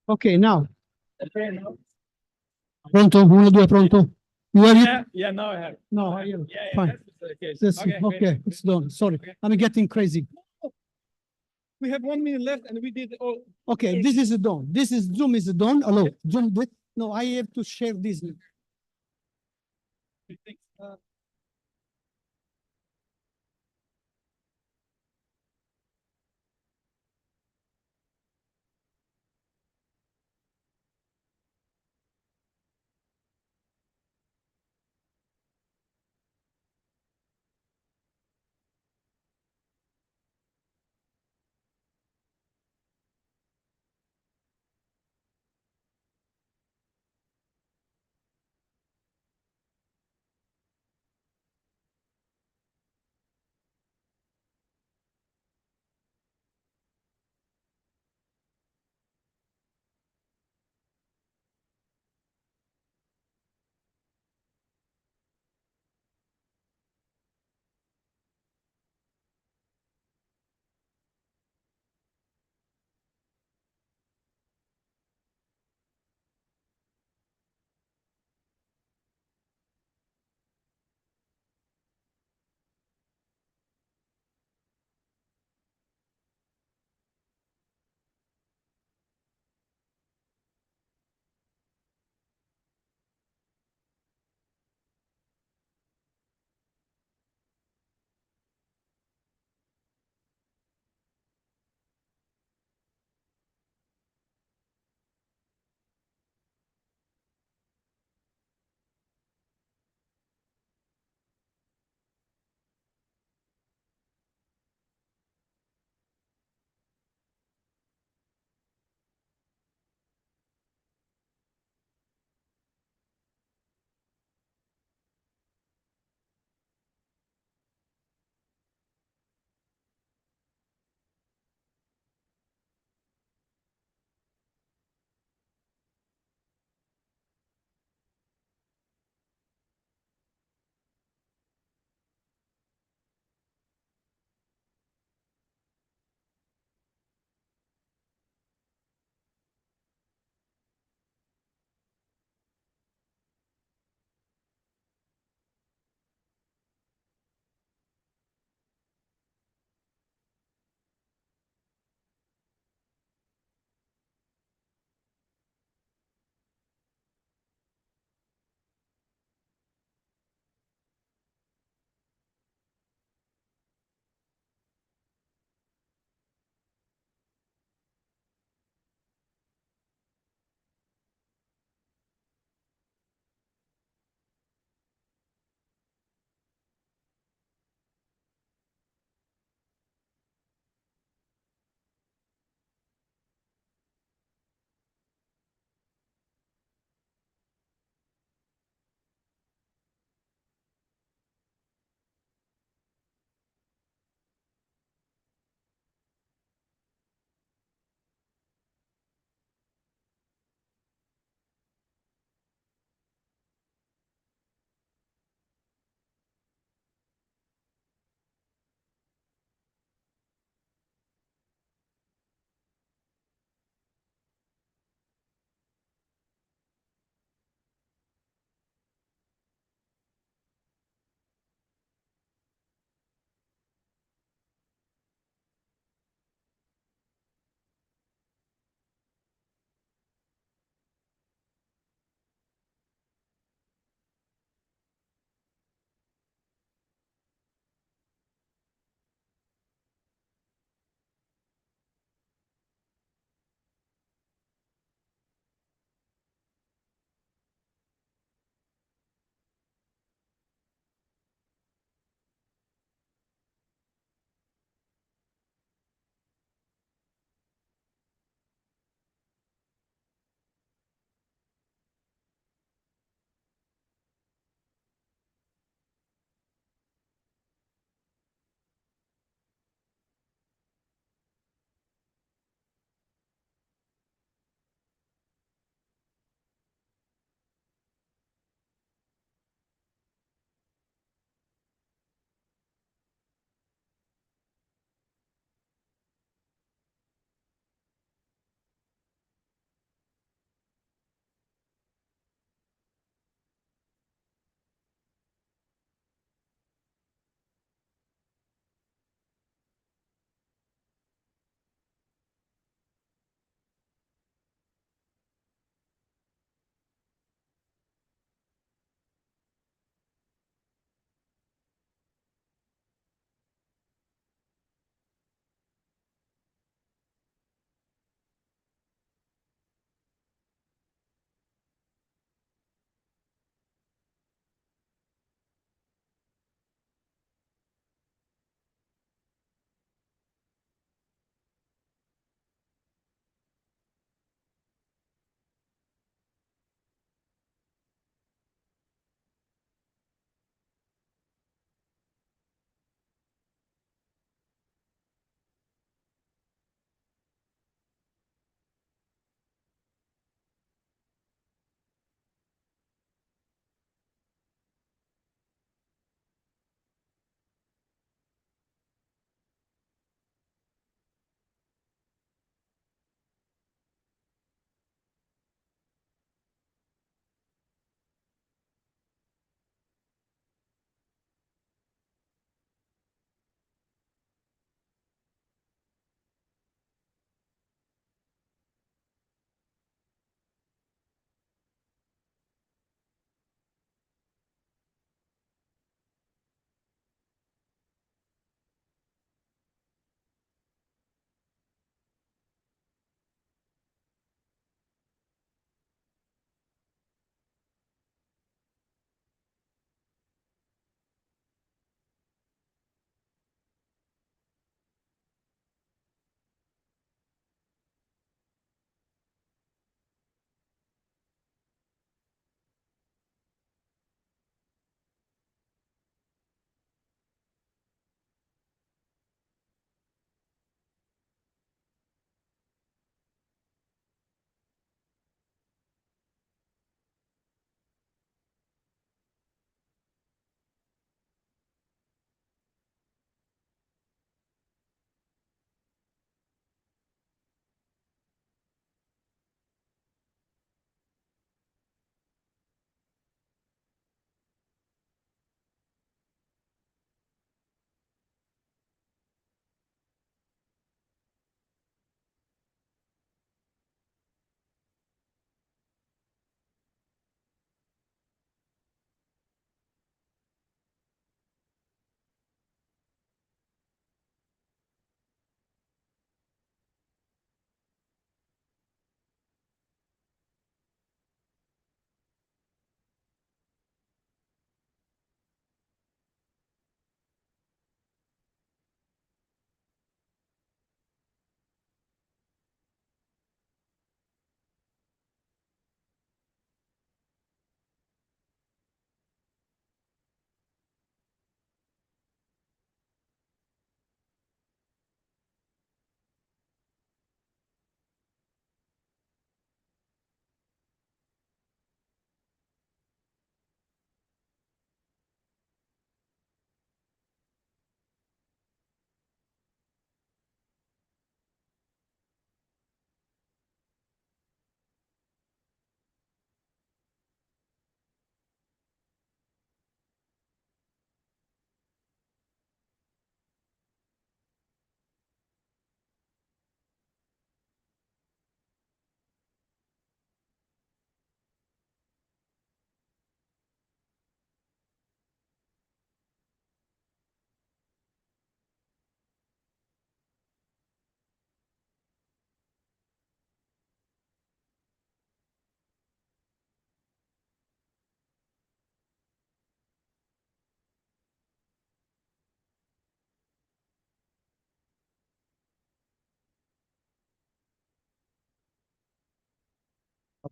Ok, now. Pronto? Uno, due, pronto? You have it? Yeah, now I have it. No, I have it. Yeah, Fine. that's the case. This, Okay, okay, it's done. Sorry, Okay. I'm getting crazy. we have 1 minute left and we did all. Okay, this is done. This is Zoom is done. Hello, Zoom. No, I have to share this.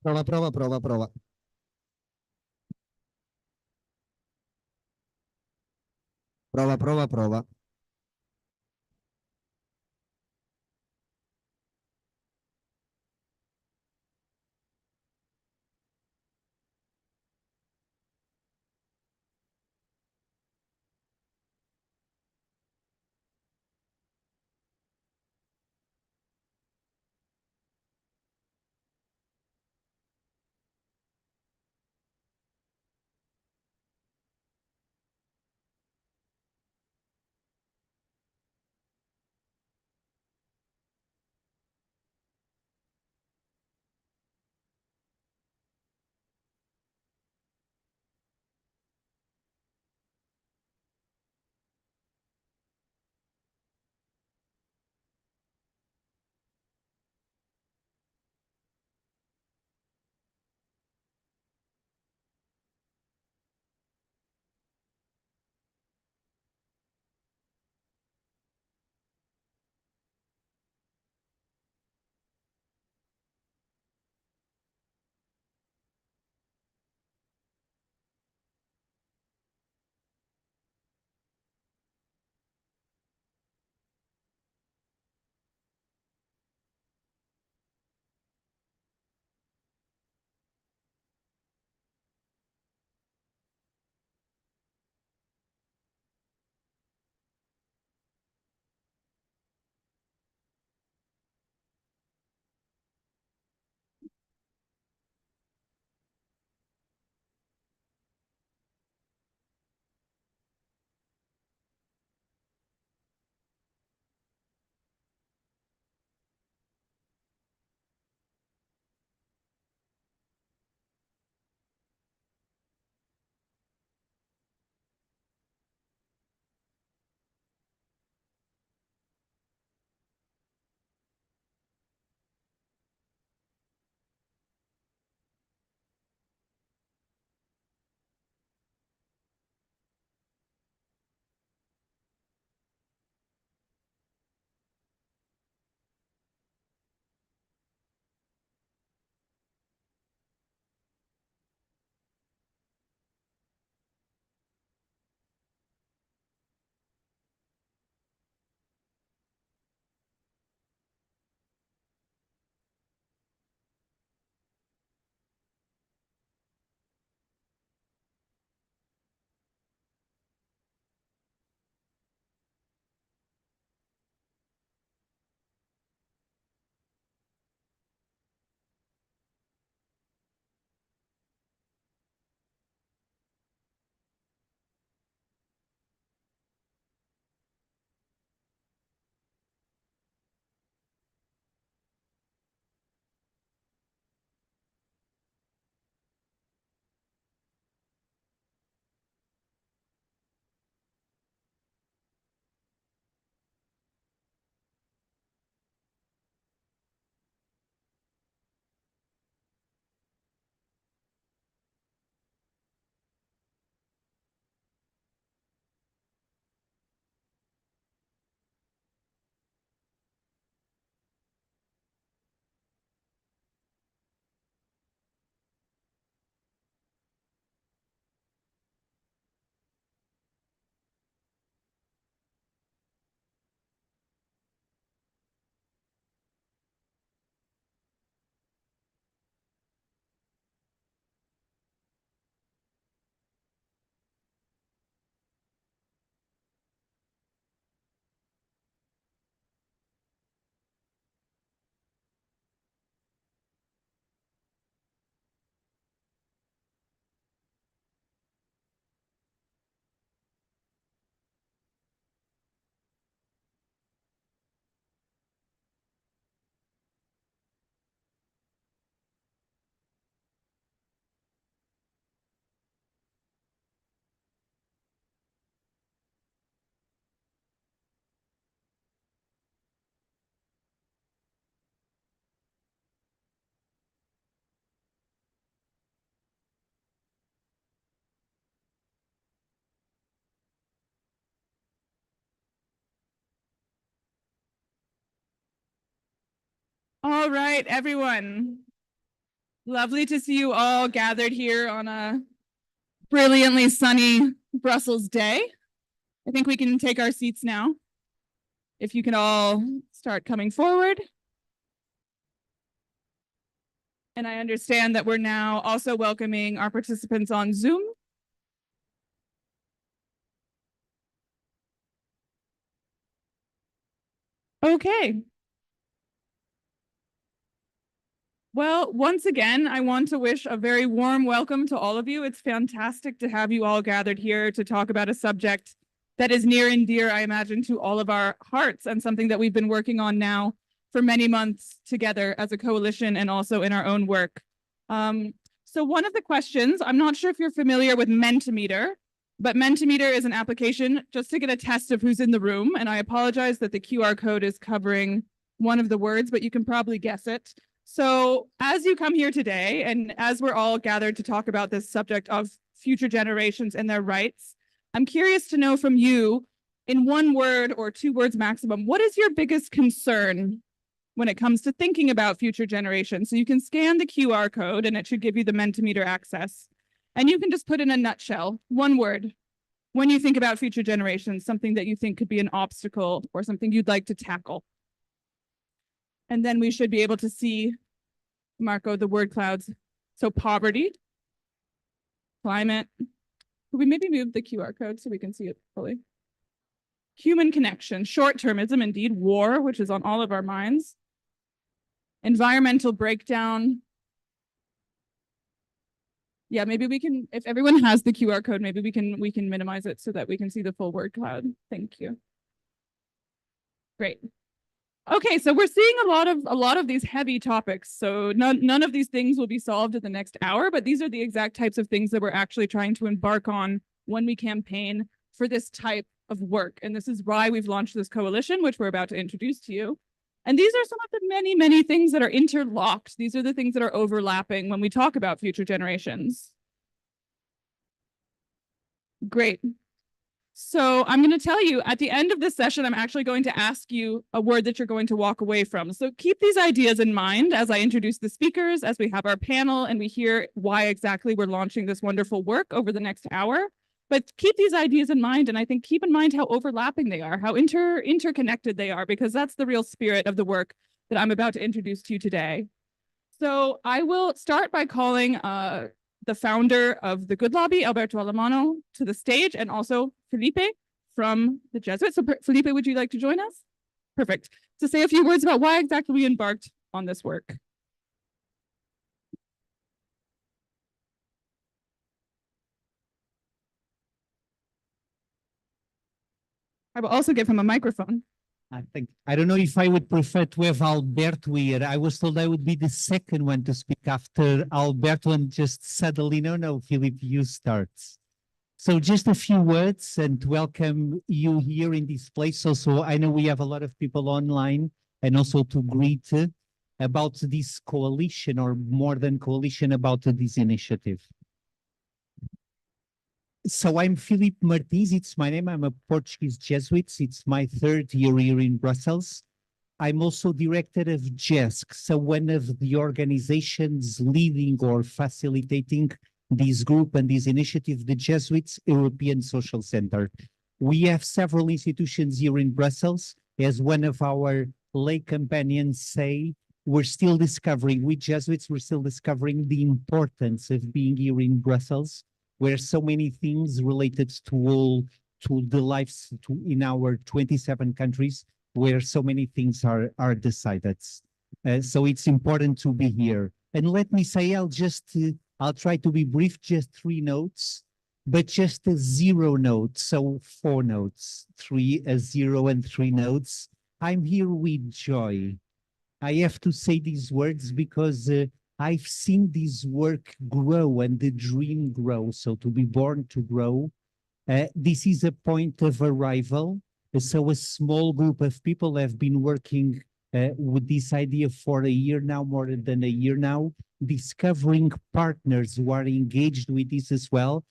Prova, prova, prova, prova. Prova, prova, prova. All right, everyone. Lovely to see you all gathered here on a brilliantly sunny Brussels day. I think we can take our seats now. If you can all start coming forward. And I understand that we're now also welcoming our participants on Zoom. Okay. Well, once again, I want to wish a very warm welcome to all of you. It's fantastic to have you all gathered here to talk about a subject that is near and dear, I imagine, to all of our hearts, and something that we've been working on now for many months together as a coalition and also in our own work. So one of the questions, I'm not sure if you're familiar with Mentimeter, but Mentimeter is an application just to get a test of who's in the room. And I apologize that the QR code is covering one of the words, but you can probably guess it. So as you come here today, and as we're all gathered to talk about this subject of future generations and their rights, I'm curious to know from you, in one word or 2 words maximum, what is your biggest concern when it comes to thinking about future generations? So you can scan the QR code and it should give you the Mentimeter access. And you can just put in a nutshell, 1 word, when you think about future generations, something that you think could be an obstacle or something you'd like to tackle. And then we should be able to see, Marco, the word clouds. So poverty, climate. Could we maybe move the QR code so we can see it fully? Human connection, short-termism, indeed, war, which is on all of our minds. Environmental breakdown. Yeah, maybe we can, if everyone has the QR code, maybe we can minimize it so that we can see the full word cloud. Thank you. Great. Okay, so we're seeing a lot of these heavy topics. So none of these things will be solved in the next hour, but these are the exact types of things that we're actually trying to embark on when we campaign for this type of work. And this is why we've launched this coalition, which we're about to introduce to you. And these are some of the many, many things that are interlocked. These are the things that are overlapping when we talk about future generations. Great. So I'm going to tell you at the end of this session, I'm actually going to ask you a word that you're going to walk away from. So keep these ideas in mind as I introduce the speakers, as we have our panel and we hear why exactly we're launching this wonderful work over the next hour. But keep these ideas in mind, and I think keep in mind how overlapping they are, how interconnected they are, because that's the real spirit of the work that I'm about to introduce to you today. So I will start by calling the founder of the Good Lobby, Alberto Alemano, to the stage, and also Felipe from the Jesuits. So Felipe, would you like to join us? Perfect. To say a few words about why exactly we embarked on this work. I will also give him a microphone. I don't know if I would prefer to have Alberto here. I was told I would be the second one to speak after Alberto, and just suddenly, no, Philip, you start. So just a few words and welcome you here in this place. Also, I know we have a lot of people online, and also to greet about this coalition, or more than coalition, about this initiative. So I'm Filipe Martins, it's my name. I'm a Portuguese Jesuit. It's my 3rd year here in Brussels. I'm also director of JESC, so one of the organizations leading or facilitating this group and this initiative, the Jesuits European Social Center. We have several institutions here in Brussels. As one of our lay companions say, we're still discovering, we Jesuits, we're still discovering the importance of being here in Brussels, where so many things related to the lives in our 27 countries, where so many things are decided. So it's important to be here. And let me say, I'll try to be brief, just 3 notes, but just a 0 note. So 4 notes, 3, a 0 and 3 notes. I'm here with joy. I have to say these words because I've seen this work grow and the dream grow. So to be born to grow, this is a point of arrival. So a small group of people have been working with this idea for a year now, more than a year now, discovering partners who are engaged with this as well.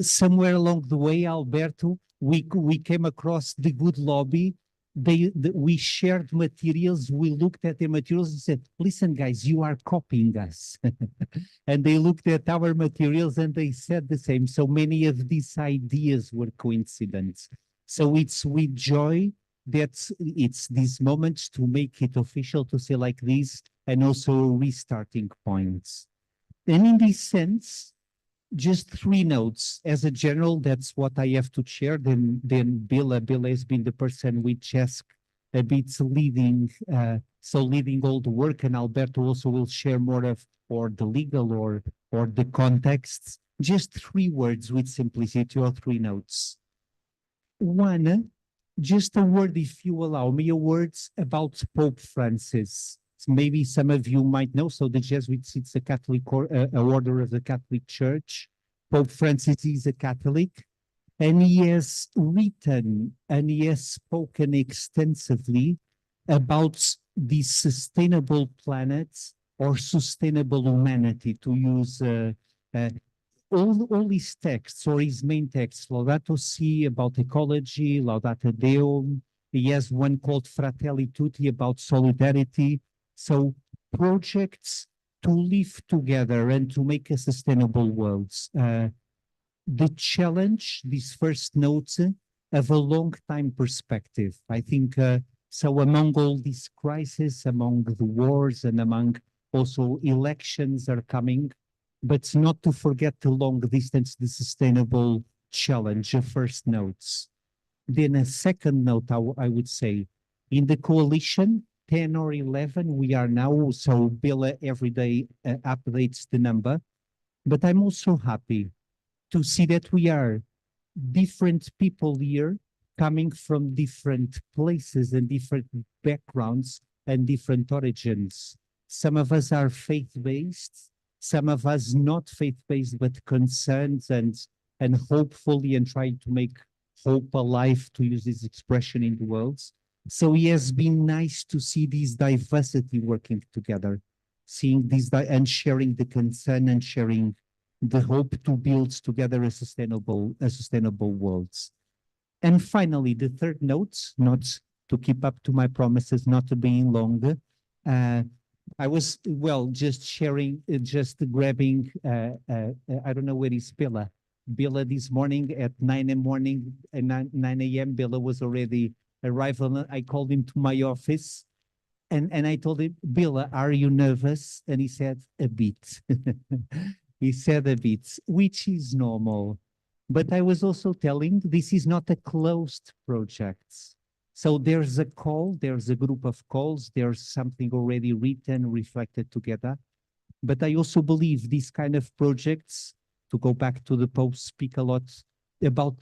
Somewhere along the way, Alberto, we came across the Good Lobby, we shared materials. We looked at the materials and said, listen, guys, you are copying us. And they looked at our materials and they said the same. So many of these ideas were coincidence. So it's with joy that it's these moments to make it official, to say like this, and also restarting points. And in this sense, just 3 notes. As a general, that's what I have to share. Then Billa has been the person with JESC a bit leading, leading all the work, and Alberto also will share more of or the legal or the contexts. Just 3 words with simplicity, or 3 notes. One, just a word, if you allow me, a words about Pope Francis. Maybe some of you might know, so the Jesuits, it's a Catholic order of the Catholic Church. Pope Francis is a Catholic, and he has written and he has spoken extensively about the sustainable planet or sustainable humanity, to use all his texts, or his main texts, Laudato Si about ecology, Laudato Deum. He has one called Fratelli Tutti about solidarity. So projects to live together and to make a sustainable world. The challenge, these first notes, of a long time perspective. I think so among all these crises, among the wars, and among also elections are coming, but not to forget the long distance, the sustainable challenge, the first notes. Then a second note, I would say, in the coalition, 10 or 11, we are now, so Billa every day updates the number, but I'm also happy to see that we are different people here coming from different places and different backgrounds and different origins. Some of us are faith-based, some of us not faith-based, but concerned and hopefully and trying to make hope alive, to use this expression, in the world. So it has been nice to see this diversity working together, seeing this and sharing the concern and sharing the hope to build together a sustainable world. And finally, the third note, not to keep up to my promises, not to being long. I was, just sharing, just grabbing, I don't know where is Billa. Billa this morning at 9 a.m, Billa was already arrival. I called him to my office and I told him, Billa, are you nervous? And he said, a bit. He said a bit, which is normal. But I was also telling, this is not a closed project. So there's a call, there's a group of calls, there's something already written, reflected together. But I also believe these kind of projects, to go back to the Pope, speak a lot about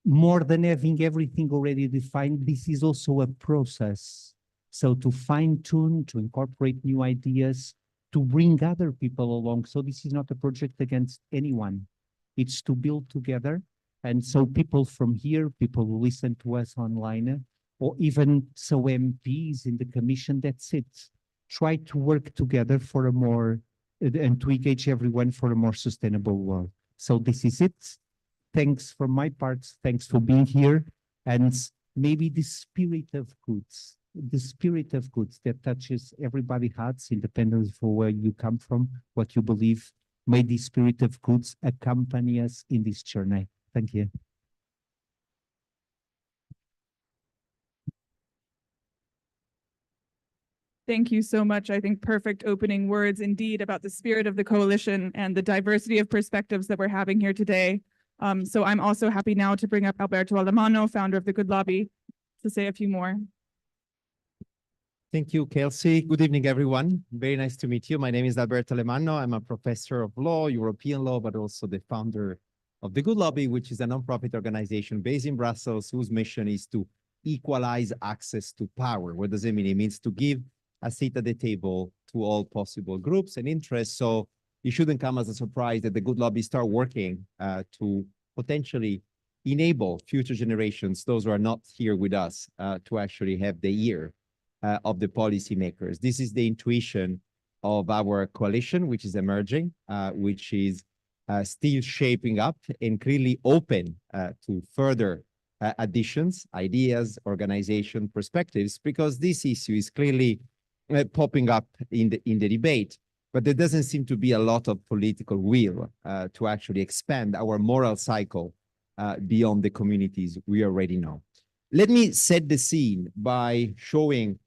more than having everything already defined. This is also a process. So to fine tune, to incorporate new ideas, to bring other people along. So this is not a project against anyone. It's to build together. And so people from here, people who listen to us online, or even so MPs in the commission, that's it. Try to work together for a more, and to engage everyone for a more sustainable world. So this is it. Thanks from my part. Thanks for being here. And maybe the spirit of goods that touches everybody's hearts, independently for where you come from, what you believe. May the spirit of goods accompany us in this journey. Thank you. Thank you so much. I think perfect opening words indeed about the spirit of the coalition and the diversity of perspectives that we're having here today. So I'm also happy now to bring up Alberto Alemanno, founder of the Good Lobby, to say a few more. Thank you, Kelsey. Good evening, everyone. Very nice to meet you. My name is Alberto Alemanno. I'm a professor of law, European law, but also the founder of the Good Lobby, which is a nonprofit organization based in Brussels, whose mission is to equalize access to power. What does it mean? It means to give a seat at the table to all possible groups and interests. So it shouldn't come as a surprise that the Good Lobby start working to potentially enable future generations, those who are not here with us, to actually have the ear of the policymakers. This is the intuition of our coalition, which is emerging, which is still shaping up and clearly open to further additions, ideas, organization, perspectives, because this issue is clearly popping up in the debate. But there doesn't seem to be a lot of political will to actually expand our moral cycle beyond the communities we already know. Let me set the scene by showing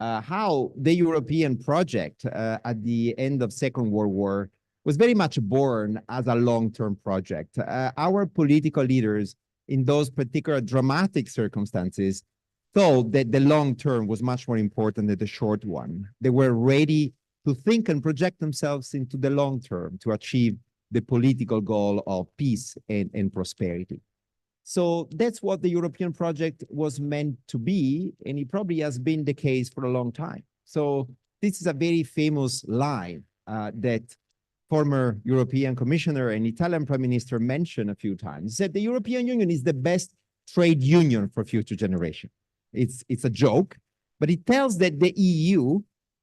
how the European project at the end of Second World War was very much born as a long-term project. Our political leaders in those particular dramatic circumstances thought that the long term was much more important than the short one. They were ready to think and project themselves into the long term to achieve the political goal of peace and prosperity. So that's what the European project was meant to be, and it probably has been the case for a long time. So this is a very famous line that former European Commissioner and Italian Prime Minister mentioned a few times. He said the European Union is the best trade union for future generation. It's a joke, but it tells that the EU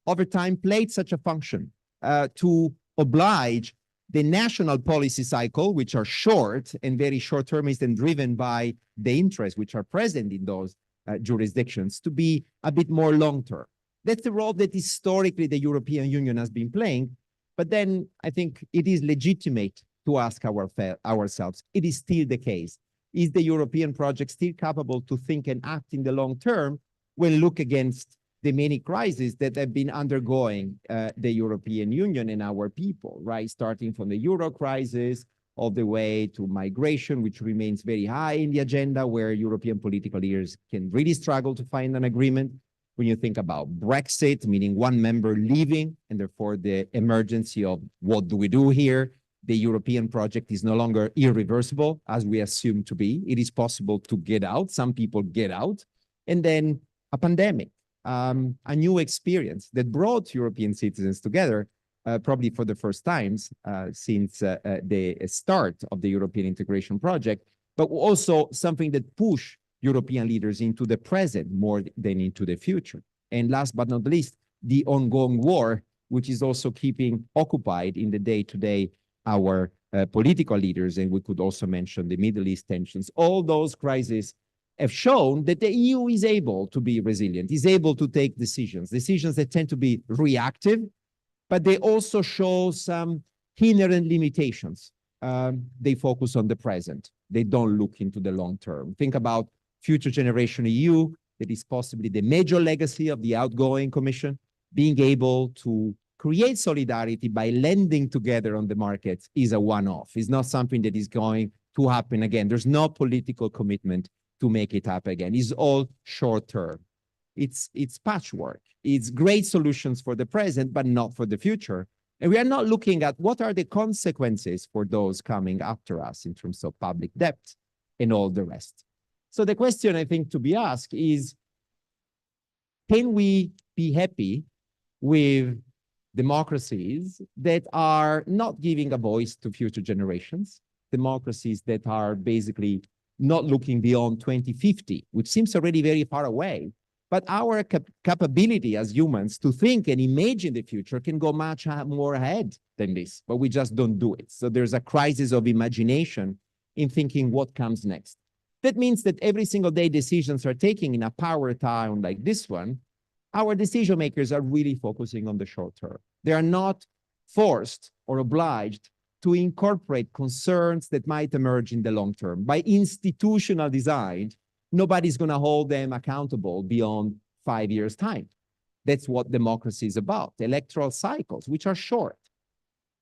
over time played such a function to oblige the national policy cycle, which are short and very short-termist and driven by the interests which are present in those jurisdictions, to be a bit more long-term. That's the role that historically the European Union has been playing. But then I think it is legitimate to ask ourselves, it is still the case. Is the European project still capable to think and act in the long term when look against the many crises that have been undergoing the European Union and our people, right? Starting from the Euro crisis all the way to migration, which remains very high in the agenda, where European political leaders can really struggle to find an agreement. When you think about Brexit, meaning one member leaving, and therefore the emergency of what do we do here? The European project is no longer irreversible, as we assume to be. It is possible to get out. Some people get out. And then a pandemic, a new experience that brought European citizens together, probably for the first times since the start of the European integration project, but also something that pushed European leaders into the present more than into the future. And last but not least, the ongoing war, which is also keeping occupied in the day-to-day our political leaders, and we could also mention the Middle East tensions. All those crises have shown that the EU is able to be resilient, is able to take decisions that tend to be reactive, but they also show some inherent limitations. They focus on the present. They don't look into the long term. Think about Future Generation EU, that is possibly the major legacy of the outgoing Commission, being able to create solidarity by lending together on the markets is a one-off. It's not something that is going to happen again. There's no political commitment to make it happen again. It's all short-term. It's patchwork. It's great solutions for the present, but not for the future. And we are not looking at what are the consequences for those coming after us in terms of public debt and all the rest. So the question I think to be asked is, can we be happy with democracies that are not giving a voice to future generations, democracies that are basically not looking beyond 2050, which seems already very far away, but our capability as humans to think and imagine the future can go much more ahead than this, but we just don't do it. So there's a crisis of imagination in thinking what comes next. That means that every single day decisions are taken in a power town like this one, our decision makers are really focusing on the short term. They are not forced or obliged to incorporate concerns that might emerge in the long term. By institutional design, nobody's going to hold them accountable beyond 5 years' time. That's what democracy is about. Electoral cycles, which are short,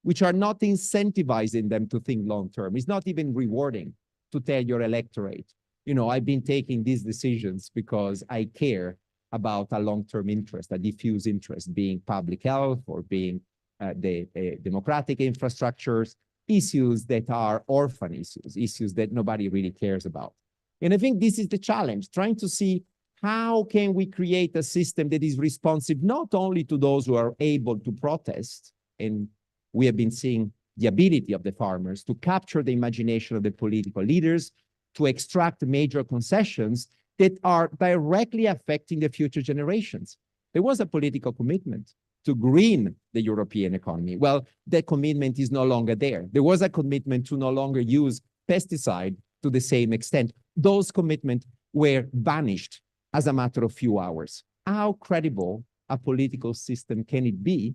which are not incentivizing them to think long term. It's not even rewarding to tell your electorate, you know, I've been taking these decisions because I care about a long-term interest, a diffuse interest, being public health or being the democratic infrastructures, issues that are orphan issues, issues that nobody really cares about. And I think this is the challenge, trying to see how can we create a system that is responsive not only to those who are able to protest, and we have been seeing the ability of the farmers to capture the imagination of the political leaders, to extract major concessions that are directly affecting the future generations. There was a political commitment to green the European economy. Well, that commitment is no longer there. There was a commitment to no longer use pesticide to the same extent. those commitments were vanished as a matter of few hours. How credible a political system can it be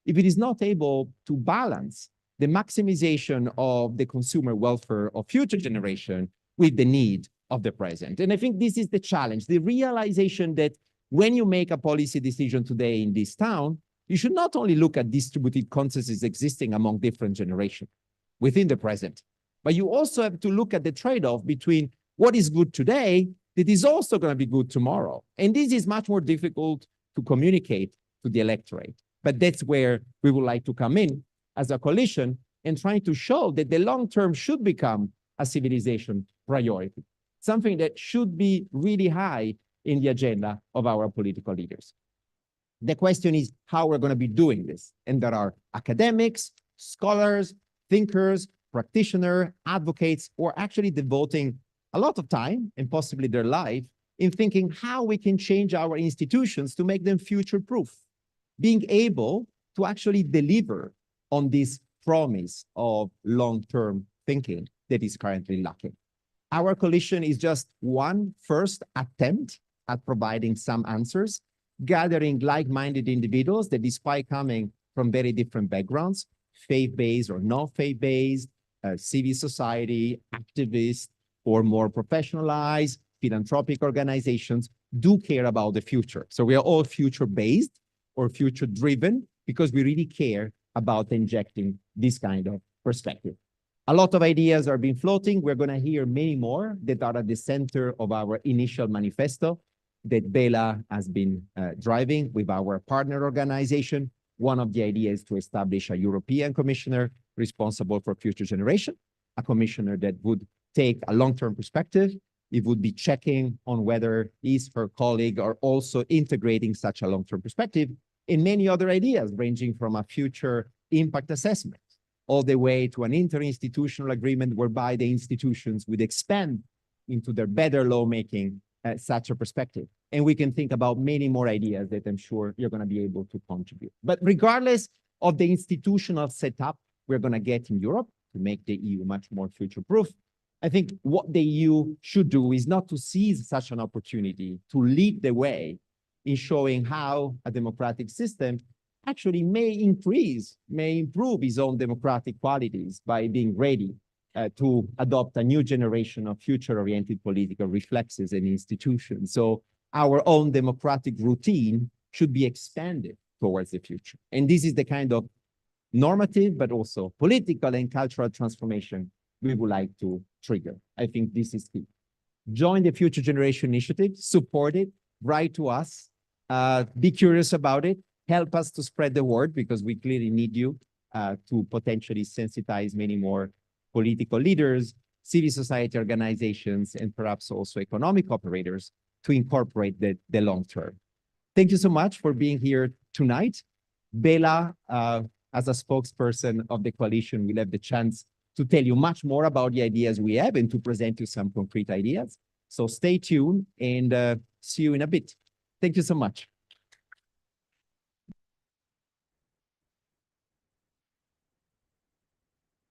if it is not able to balance the maximization of the consumer welfare of future generation with the need of the present? And I think this is the challenge, the realization that when you make a policy decision today in this town, you should not only look at distributed consensus existing among different generations within the present, but you also have to look at the trade-off between what is good today that is also going to be good tomorrow. And this is much more difficult to communicate to the electorate. But that's where we would like to come in as a coalition and trying to show that the long term should become a civilization priority, something that should be really high in the agenda of our political leaders. The question is how we're going to be doing this. And there are academics, scholars, thinkers, practitioners, advocates, who are actually devoting a lot of time and possibly their life in thinking how we can change our institutions to make them future-proof, being able to actually deliver on this promise of long-term thinking that is currently lacking. Our coalition is just one first attempt at providing some answers, gathering like-minded individuals that, despite coming from very different backgrounds, faith-based or non-faith-based, civil society, activists, or more professionalized philanthropic organizations, do care about the future. So we are all future-based or future-driven because we really care about injecting this kind of perspective. A lot of ideas are being floating. We're going to hear many more that are at the center of our initial manifesto that Bela has been driving with our partner organization. One of the ideas is to establish a European commissioner responsible for future generation, a commissioner that would take a long-term perspective. It would be checking on whether her colleague are also integrating such a long-term perspective in many other ideas, ranging from a future impact assessment all the way to an interinstitutional agreement whereby the institutions would expand into their better lawmaking such a perspective. And we can think about many more ideas that I'm sure you're going to be able to contribute. But regardless of the institutional setup we're going to get in Europe to make the EU much more future-proof, I think what the EU should do is not to seize such an opportunity to lead the way in showing how a democratic system actually may improve its own democratic qualities by being ready to adopt a new generation of future-oriented political reflexes and institutions. So our own democratic routine should be expanded towards the future. And this is the kind of normative, but also political and cultural transformation we would like to trigger. I think this is key. Join the Future Generation Initiative, support it, write to us, be curious about it, help us to spread the word because we clearly need you to potentially sensitize many more political leaders, civil society organizations, and perhaps also economic operators to incorporate the long term. Thank you so much for being here tonight. Bela, as a spokesperson of the coalition, will have the chance to tell you much more about the ideas we have and to present you some concrete ideas. So stay tuned and see you in a bit. Thank you so much.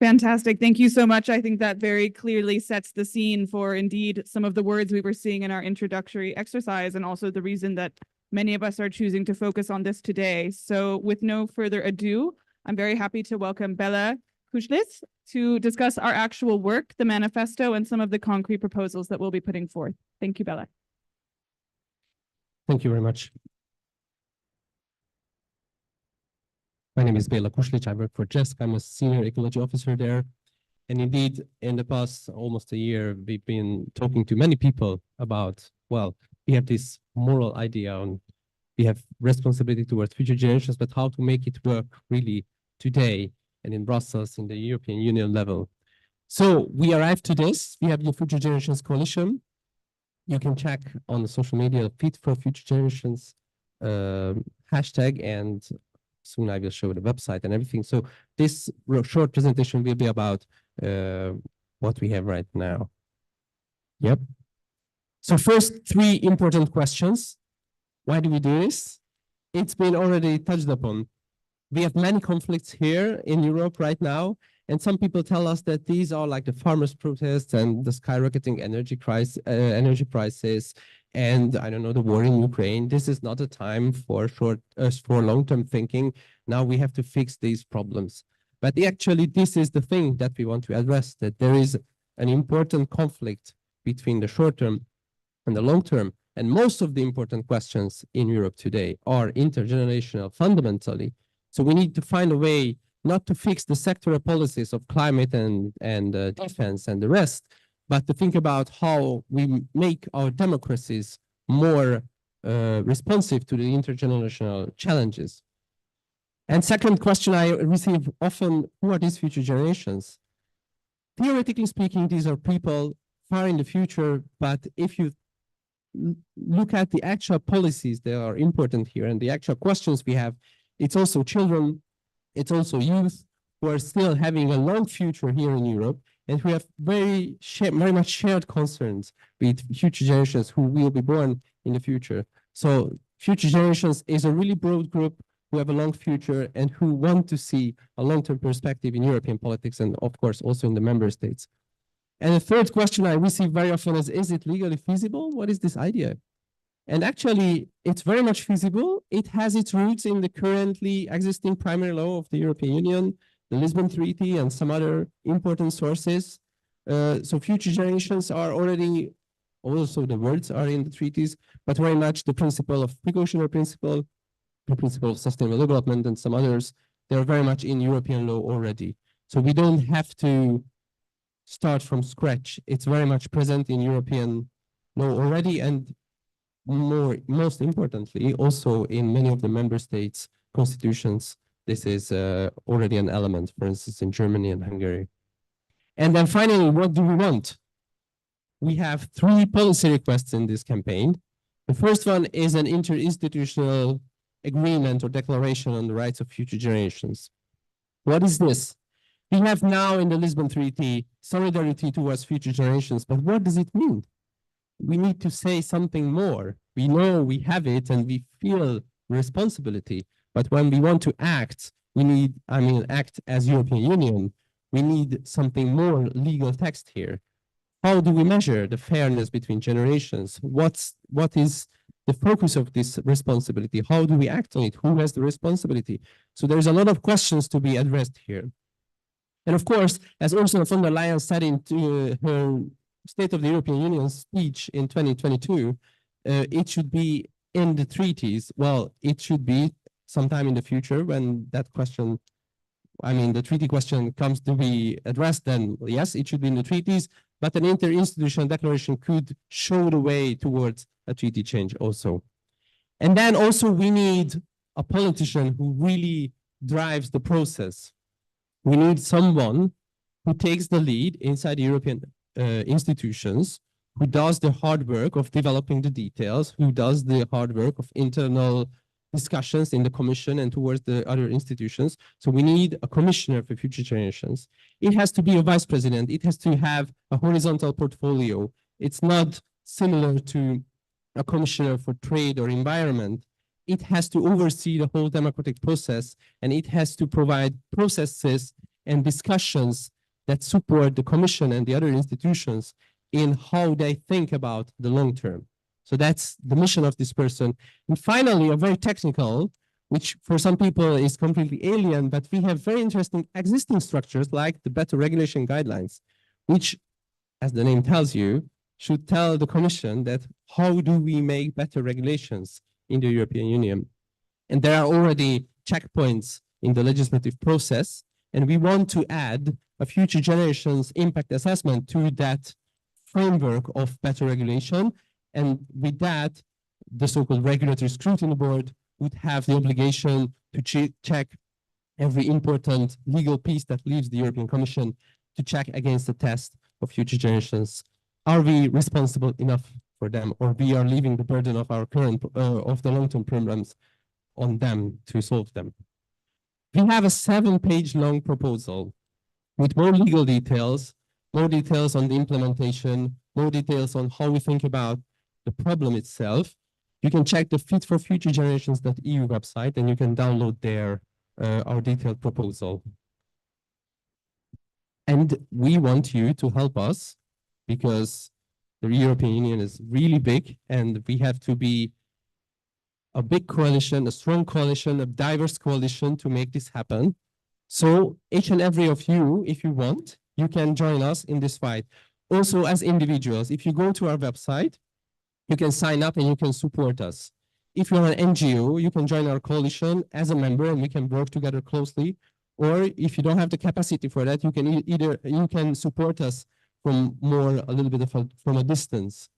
Fantastic. Thank you so much. I think that very clearly sets the scene for indeed some of the words we were seeing in our introductory exercise and also the reason that many of us are choosing to focus on this today. So with no further ado, I'm very happy to welcome Bela Kušlić to discuss our actual work, the manifesto, and some of the concrete proposals that we'll be putting forth. Thank you, Bela. Thank you very much. My name is Bela Kušlić. I work for JESC. I'm a senior ecology officer there. And indeed, in the past almost a year, we've been talking to many people about, well, we have this moral idea on we have responsibility towards future generations, but how to make it work really today and in Brussels, in the European Union level. So we arrived to this. We have the Future Generations Coalition. You can check on the social media, Fit for Future Generations hashtag, and soon I will show the website and everything. So this short presentation will be about what we have right now. Yep. So first, 3 important questions. Why do we do this? It's been already touched upon. We have many conflicts here in Europe right now, And some people tell us that these are like the farmers' protests and the skyrocketing energy prices, and I don't know, the war in Ukraine. This is not a time for long-term thinking. Now we have to fix these problems. But actually, this is the thing that we want to address, that there is an important conflict between the short term and the long term. And most of the important questions in Europe today are intergenerational fundamentally. So we need to find a way not to fix the sectoral policies of climate and defense and the rest, but to think about how we make our democracies more responsive to the intergenerational challenges. And second question I receive often, who are these future generations? Theoretically speaking, these are people far in the future, but if you look at the actual policies that are important here and the actual questions we have, it's also children, it's also youth who are still having a long future here in Europe and who have very much shared concerns with future generations who will be born in the future. So future generations is a really broad group who have a long future and who want to see a long-term perspective in European politics and of course also in the member states. And the third question I receive very often is it legally feasible? What is this idea? And actually, it's very much feasible. It has its roots in the currently existing primary law of the European Union, the Lisbon Treaty, and some other important sources. So future generations are already, also the words are in the treaties, but very much the principle of precautionary principle, the principle of sustainable development, and some others, they're very much in European law already. So we don't have to start from scratch. It's very much present in European law already, and most importantly, also in many of the member states' constitutions, this is already an element, for instance, in Germany and Hungary. And then finally, what do we want? We have 3 policy requests in this campaign. The first one is an interinstitutional agreement or declaration on the rights of future generations. What is this? We have now in the Lisbon Treaty solidarity towards future generations, but what does it mean? We need to say something more. We know we have it and we feel responsibility, but when we want to act, we need, act as European Union, we need something more legal text here. How do we measure the fairness between generations? What is the focus of this responsibility? How do we act on it? Who has the responsibility? So there's a lot of questions to be addressed here. And of course, as Ursula von der Leyen said in her State of the European Union speech in 2022, it should be in the treaties. Well, it should be sometime in the future when that question, the treaty question comes to be addressed, then yes, it should be in the treaties, but an interinstitutional declaration could show the way towards a treaty change also. And then also we need a politician who really drives the process. We need someone who takes the lead inside the European institutions, who does the hard work of developing the details, who does the hard work of internal discussions in the Commission and towards the other institutions. So we need a commissioner for future generations. It has to be a vice president. It has to have a horizontal portfolio. It's not similar to a commissioner for trade or environment. It has to oversee the whole democratic process, and it has to provide processes and discussions that support the Commission and the other institutions in how they think about the long term. So that's the mission of this person. And finally, a very technical, which for some people is completely alien, but we have very interesting existing structures like the better regulation guidelines, which, as the name tells you, should tell the Commission that how do we make better regulations in the European Union. And there are already checkpoints in the legislative process, and we want to add a future generations impact assessment to that framework of better regulation. And with that, the so-called regulatory scrutiny board would have the obligation to check every important legal piece that leaves the European Commission to check against the test of future generations. Are we responsible enough for them, or we are leaving the burden of our current, of the long-term programs on them to solve them? We have a 7-page long proposal with more legal details, more details on the implementation, more details on how we think about the problem itself. You can check the Fit for Future Generations.eu website and you can download there our detailed proposal. And we want you to help us because the European Union is really big and we have to be a big coalition, a strong coalition, a diverse coalition to make this happen. So each and every of you, if you want, you can join us in this fight. Also as individuals, if you go to our website, you can sign up and you can support us. If you're an NGO, you can join our coalition as a member and we can work together closely. Or if you don't have the capacity for that, you can you can support us from a little bit from a distance.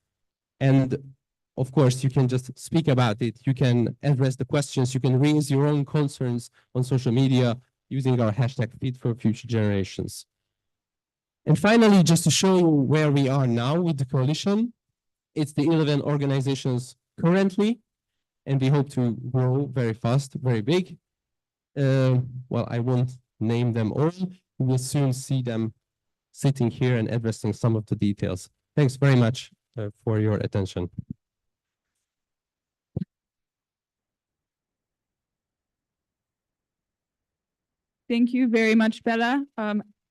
And of course, you can just speak about it. You can address the questions. You can raise your own concerns on social media using our hashtag Feed for Future Generations. And finally, just to show you where we are now with the coalition, it's the 11 organizations currently, and we hope to grow very fast, very big. Well, I won't name them all. We will soon see them sitting here and addressing some of the details. Thanks very much for your attention. Thank you very much, Bella.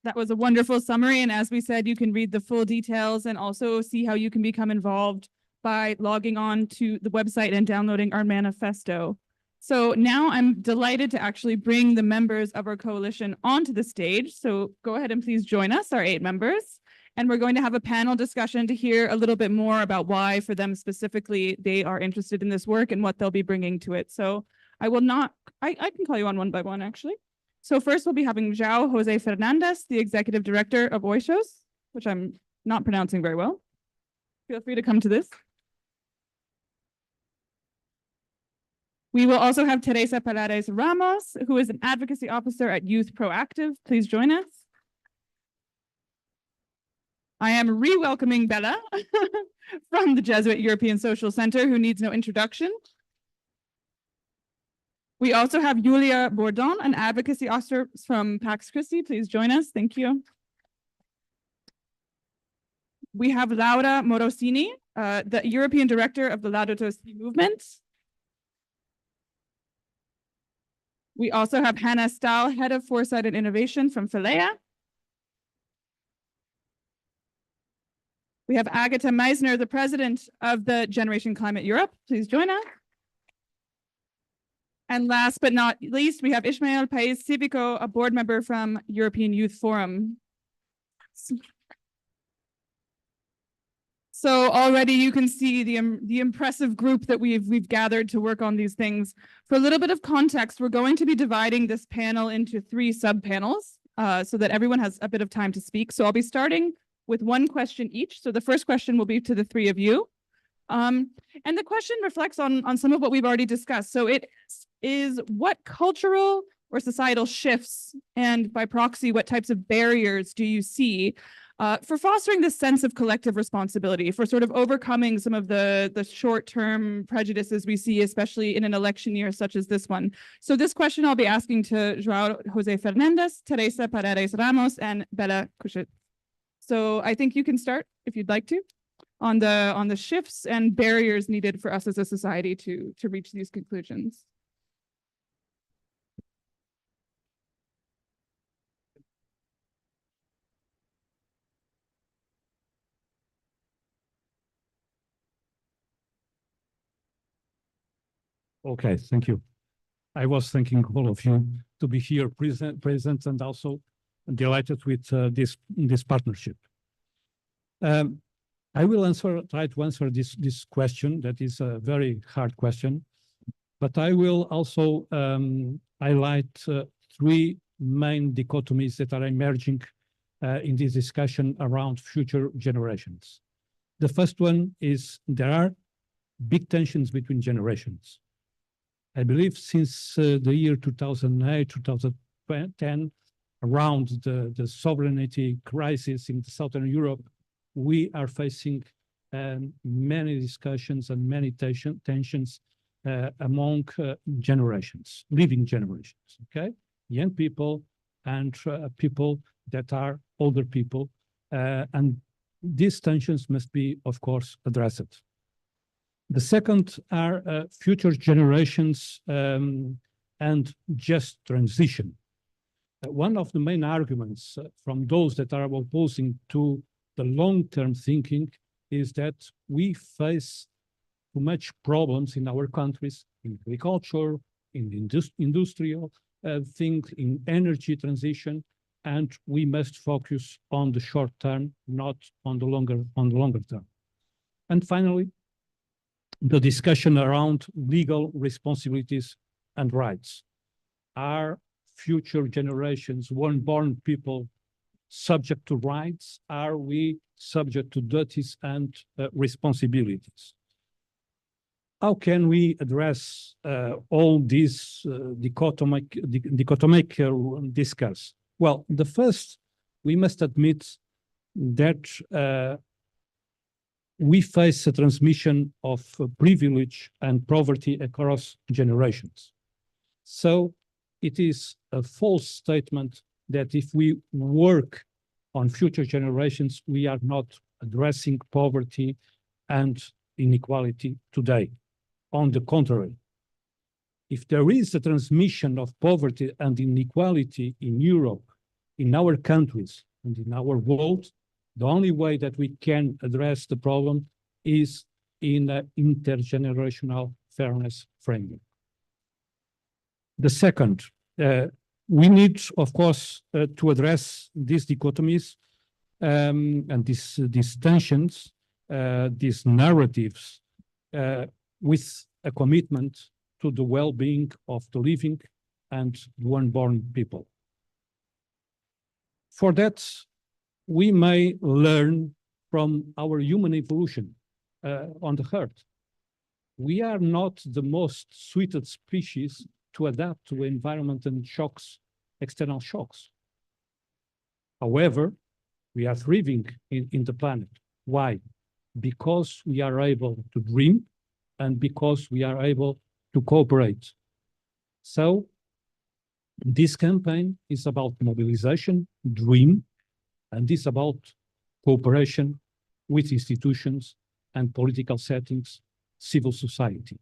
That was a wonderful summary. And as we said, you can read the full details and also see how you can become involved by logging on to the website and downloading our manifesto. So now I'm delighted to actually bring the members of our coalition onto the stage. So go ahead and please join us, our 8 members. And we're going to have a panel discussion to hear a little bit more about why, for them specifically, they are interested in this work and what they'll be bringing to it. So I can call you on one by one, actually. So first we'll be having João Jose Fernandes, the Executive Director of Oixos, which I'm not pronouncing very well. Feel free to come to this. We will also have Teresa Paredes Ramos, who is an Advocacy Officer at Youth Proactive. Please join us. I am re-welcoming Bella from the Jesuit European Social Center, who needs no introduction. We also have Julia Bourdon, an Advocacy Officer from Pax Christi. Please join us. Thank you. We have Laura Morosini, the European Director of the Laudato Si movement. We also have Hannah Stahl, Head of Foresight and Innovation from Philea. We have Agatha Meisner, the President of the Generation Climate Europe. Please join us. And last but not least, we have Ismael Pais Civico, a board member from European Youth Forum. So already you can see the impressive group that we've gathered to work on these things. For a little bit of context, we're going to be dividing this panel into 3 sub-panels so that everyone has a bit of time to speak. So I'll be starting with 1 question each. So the first question will be to the 3 of you. And the question reflects on some of what we've already discussed. So it is, what cultural or societal shifts, and by proxy, what types of barriers do you see for fostering this sense of collective responsibility, for sort of overcoming some of the short-term prejudices we see, especially in an election year such as this one? So this question I'll be asking to João Jose Fernandes, Teresa Paredes Ramos, and Bella Kuchet. So I think you can start, if you'd like to, on the shifts and barriers needed for us as a society to reach these conclusions. Okay, thank you. I was thanking all of you to be here present and also delighted with this partnership. I will try to answer this question that is a very hard question, but I will also highlight 3 main dichotomies that are emerging in this discussion around future generations. The first one is there are big tensions between generations. I believe since the year 2008, 2010, around the sovereignty crisis in Southern Europe, we are facing many discussions and many tensions among generations, living generations, okay? Young people and people that are older people. And these tensions must be, of course, addressed. The second are future generations and just transition. one of the main arguments from those that are opposing to the long-term thinking is that we face too much problems in our countries, in agriculture, in the industrial things, in energy transition, and we must focus on the short term, not on the longer term. And finally, the discussion around legal responsibilities and rights. Are future generations, unborn people, subject to rights? Are we subject to duties and responsibilities? How can we address all these dichotomic discuss? Well, the first, we must admit that we face a transmission of privilege and poverty across generations. So it is a false statement that if we work on future generations, we are not addressing poverty and inequality today. On the contrary, if there is a transmission of poverty and inequality in Europe, in our countries, and in our world, the only way that we can address the problem is in an intergenerational fairness framework. The second, we need, of course, to address these dichotomies and these tensions, these narratives, with a commitment to the well-being of the living and the unborn people. For that, we may learn from our human evolution on the earth. We are not the most suited species to adapt to environment and shocks, external shocks. However, we are thriving in the planet. Why? Because we are able to dream and because we are able to cooperate. So this campaign is about mobilization, dream, and it's about cooperation with institutions and political settings, civil society.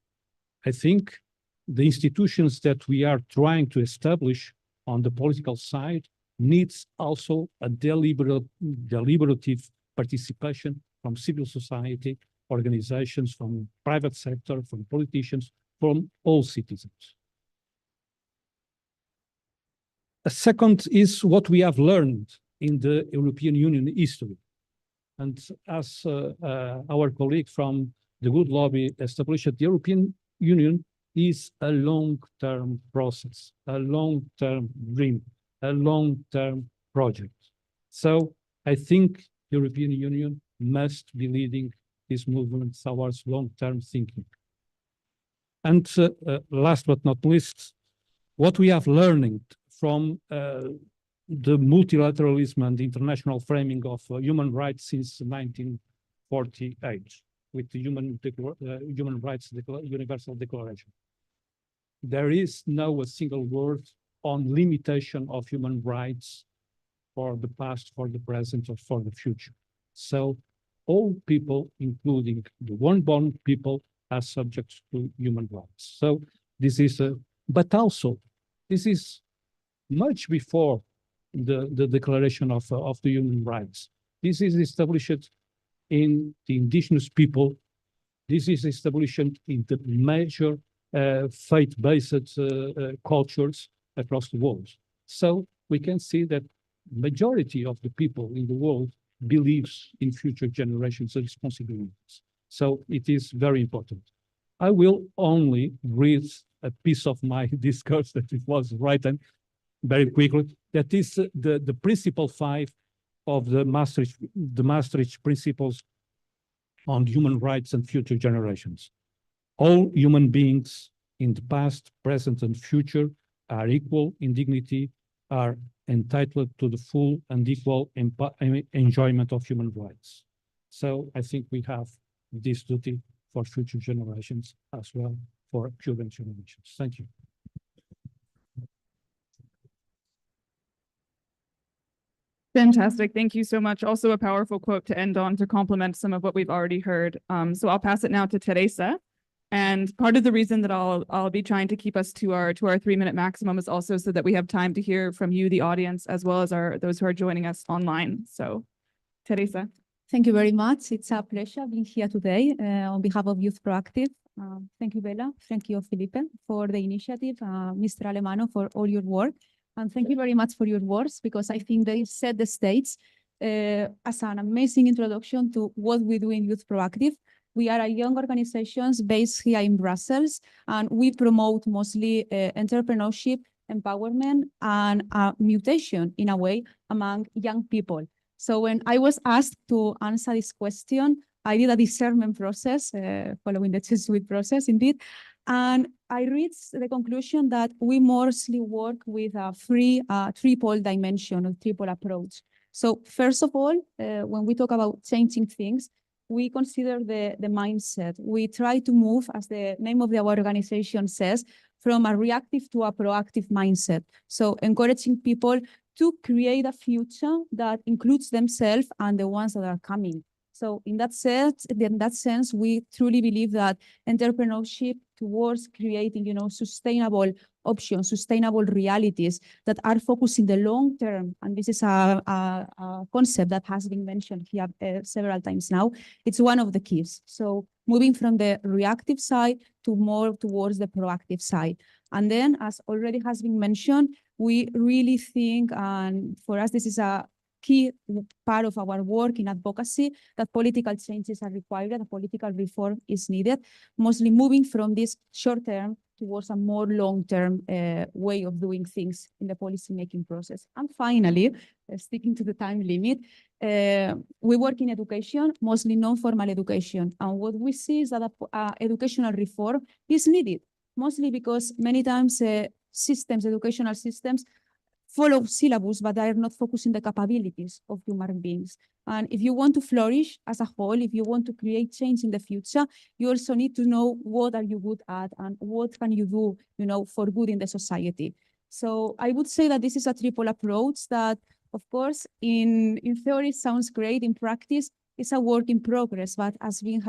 I think the institutions that we are trying to establish on the political side needs also a deliberative participation from civil society, organizations, from private sector, from politicians, from all citizens. A second is what we have learned in the European Union history. And as our colleague from the Good Lobby established, the European Union is a long-term process, a long-term dream, a long-term project. So I think the European Union must be leading this movement towards long-term thinking. And last but not least, what we have learned from the multilateralism and the international framing of human rights since 1948 with the Human Rights Universal Declaration. There is now a single word on limitation of human rights for the past, for the present, or for the future. So all people, including the unborn people, are subject to human rights. So this is but also this is much before the declaration of the human rights. This is established in the indigenous people. This is established in the major faith-based cultures across the world. So we can see that majority of the people in the world believes in future generations' responsibilities. So it is very important. I will only read a piece of my discourse that it was written very quickly. That is the principle 5 of the Maastricht Principles on Human Rights and Future Generations. All human beings in the past, present, and future are equal in dignity, are entitled to the full and equal enjoyment of human rights. So I think we have this duty for future generations as well for current generations. Thank you. Fantastic. Thank you so much. Also a powerful quote to end on to complement some of what we've already heard. So I'll pass it now to Teresa. And part of the reason that I'll be trying to keep us to our 3-minute maximum is also so that we have time to hear from you, the audience, as well as those who are joining us online. So, Teresa. Thank you very much. It's a pleasure being here today on behalf of Youth Proactive. Thank you, Bella. Thank you, Felipe, for the initiative. Mr. Alemano, for all your work. And thank you very much for your words, because I think they set the stage as an amazing introduction to what we do in Youth Proactive. We are a young organization based here in Brussels, and we promote mostly entrepreneurship, empowerment, and mutation in a way among young people. So when I was asked to answer this question, I did a discernment process, following the Jesuit process indeed, and I reached the conclusion that we mostly work with a triple dimension, or triple approach. So first of all, when we talk about changing things, we consider the mindset. We try to move, as the name of our organization says, from a reactive to a proactive mindset. So encouraging people to create a future that includes themselves and the ones that are coming. So in that sense, we truly believe that entrepreneurship towards creating, sustainable options, sustainable realities that are focused in the long term. And this is a concept that has been mentioned here several times now. It's one of the keys. So moving from the reactive side to more towards the proactive side. And then, as already has been mentioned, we really think, and for us, this is a key part of our work in advocacy, that political changes are required, that political reform is needed, mostly moving from this short term towards a more long-term way of doing things in the policy-making process. And finally, sticking to the time limit, we work in education, mostly non-formal education. And what we see is that educational reform is needed, mostly because many times educational systems follow syllabus, but they are not focusing the capabilities of human beings. And if you want to flourish as a whole, if you want to create change in the future, you also need to know what are you good at and what can you do, for good in the society. So I would say that this is a triple approach that, of course, in theory sounds great. In practice, it's a work in progress. But as we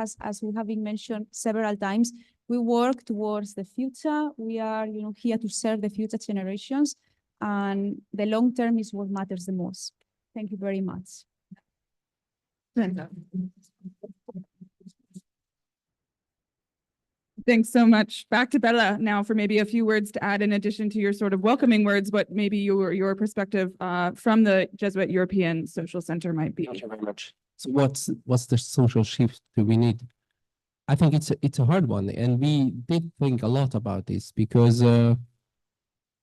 have been mentioned several times, we work towards the future. We are, here to serve the future generations. And the long term is what matters the most. Thank you very much. Thanks so much. Back to Bella now for maybe a few words to add in addition to your sort of welcoming words, but maybe your perspective from the Jesuit European Social Center might be. Thank you very much. So what's the social shift do we need? I think it's a hard one, and we did think a lot about this because a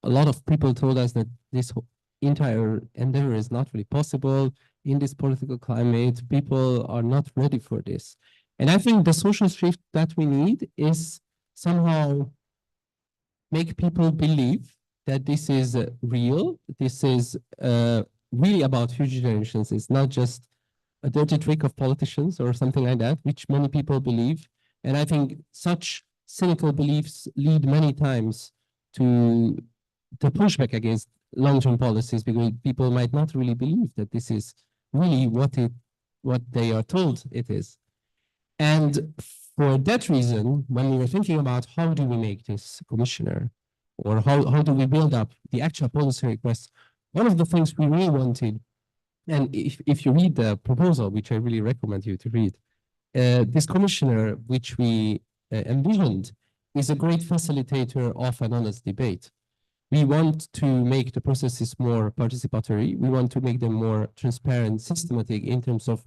lot of people told us that this entire endeavor is not really possible in this political climate. People are not ready for this. And I think the social shift that we need is somehow make people believe that this is real. This is really about future generations. It's not just a dirty trick of politicians or something like that, which many people believe. And I think such cynical beliefs lead many times to the pushback against long-term policies, because people might not really believe that this is really what they are told it is. And for that reason, when we were thinking about how do we make this commissioner, or how do we build up the actual policy requests, one of the things we really wanted, and if you read the proposal, which I really recommend you to read, this commissioner, which we envisioned, is a great facilitator of an honest debate. We want to make the processes more participatory. We want to make them more transparent, systematic in terms of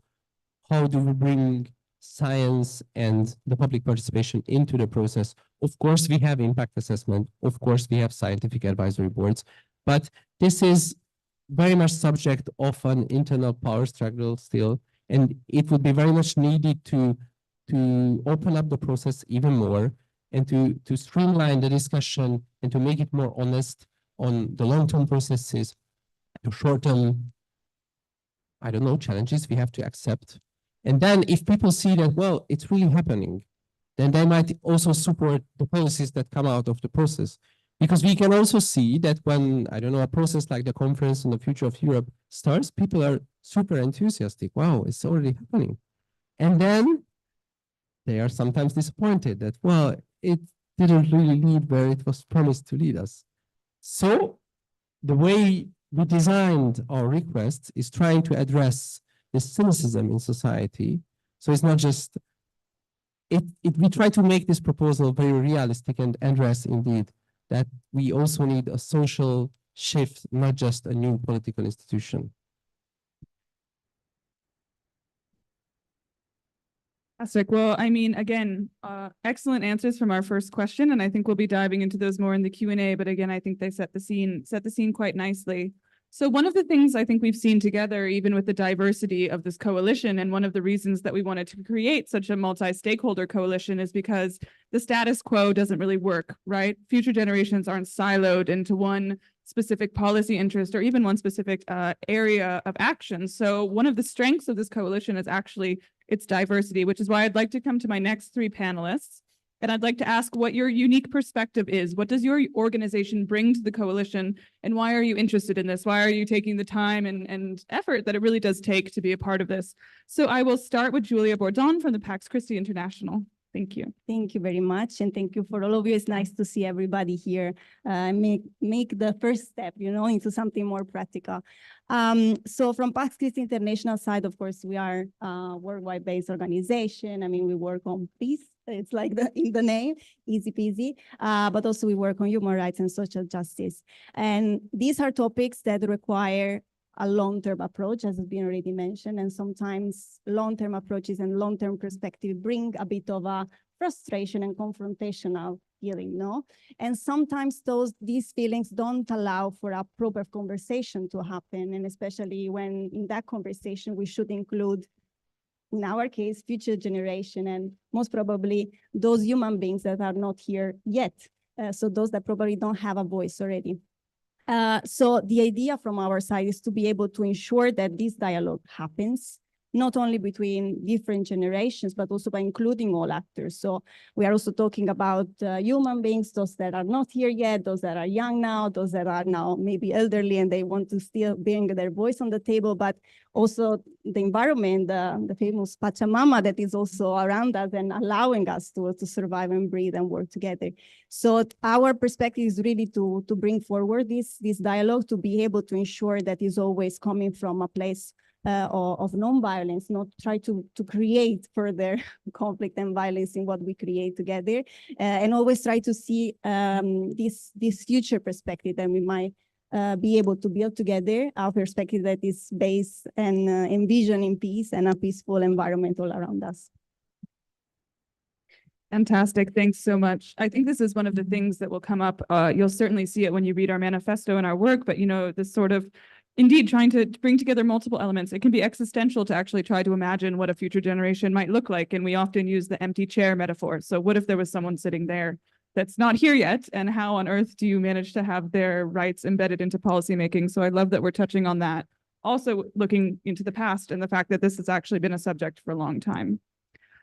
how do we bring science and the public participation into the process. Of course, we have impact assessment. Of course, we have scientific advisory boards, but this is very much subject of an internal power struggle still, and it would be very much needed to open up the process even more, and to streamline the discussion and to make it more honest on the long-term processes, to short-term, I don't know, challenges we have to accept. And then if people see that, well, it's really happening, then they might also support the policies that come out of the process. Because we can also see that when, I don't know, a process like the Conference on the Future of Europe starts, people are super enthusiastic. Wow, it's already happening. And then they are sometimes disappointed that, well, it didn't really lead where it was promised to lead us. So the way we designed our request is trying to address this cynicism in society. So it's not just, we try to make this proposal very realistic and address indeed that we also need a social shift, not just a new political institution. Fantastic. Well, I mean, again, excellent answers from our first question, and I think we'll be diving into those more in the Q&A. But again, I think they set the scene quite nicely. So one of the things I think we've seen together, even with the diversity of this coalition, and one of the reasons that we wanted to create such a multi-stakeholder coalition is because the status quo doesn't really work, right? Future generations aren't siloed into one specific policy interest or even one specific area of action. So one of the strengths of this coalition is actually its diversity, which is why I'd like to come to my next three panelists. And I'd like to ask what your unique perspective is. What does your organization bring to the coalition? And why are you interested in this? Why are you taking the time and effort that it really does take to be a part of this? So I will start with Julia Bordon from the Pax Christi International. Thank you. Thank you very much. And thank you for all of you. It's nice to see everybody here make the first step, into something more practical. So from Pax Christi International side, of course, we are a worldwide based organization. I mean, we work on peace. It's like in the name, easy peasy. But also we work on human rights and social justice. And these are topics that require a long-term approach, as has been already mentioned, and sometimes long-term approaches and long-term perspective bring a bit of a frustration and confrontational feeling, no? And sometimes these feelings don't allow for a proper conversation to happen, and especially when in that conversation we should include, in our case, future generation, and most probably those human beings that are not here yet, so those that probably don't have a voice already. So the idea from our side is to be able to ensure that this dialogue happens, not only between different generations, but also by including all actors. So we are also talking about human beings, those that are not here yet, those that are young now, those that are now maybe elderly and they want to still bring their voice on the table, but also the environment, the famous Pachamama that is also around us and allowing us to survive and breathe and work together. So our perspective is really to bring forward this dialogue, to be able to ensure that is always coming from a place of non-violence, not try to create further conflict and violence in what we create together, and always try to see this future perspective that we might be able to build together, our perspective that is based and envisioning peace and a peaceful environment all around us. Fantastic. Thanks so much. I think this is one of the things that will come up. You'll certainly see it when you read our manifesto and our work, but this sort of indeed trying to bring together multiple elements. It can be existential to actually try to imagine what a future generation might look like. And we often use the empty chair metaphor. So what if there was someone sitting there that's not here yet? And how on earth do you manage to have their rights embedded into policymaking? So I love that we're touching on that. Also looking into the past and the fact that this has actually been a subject for a long time.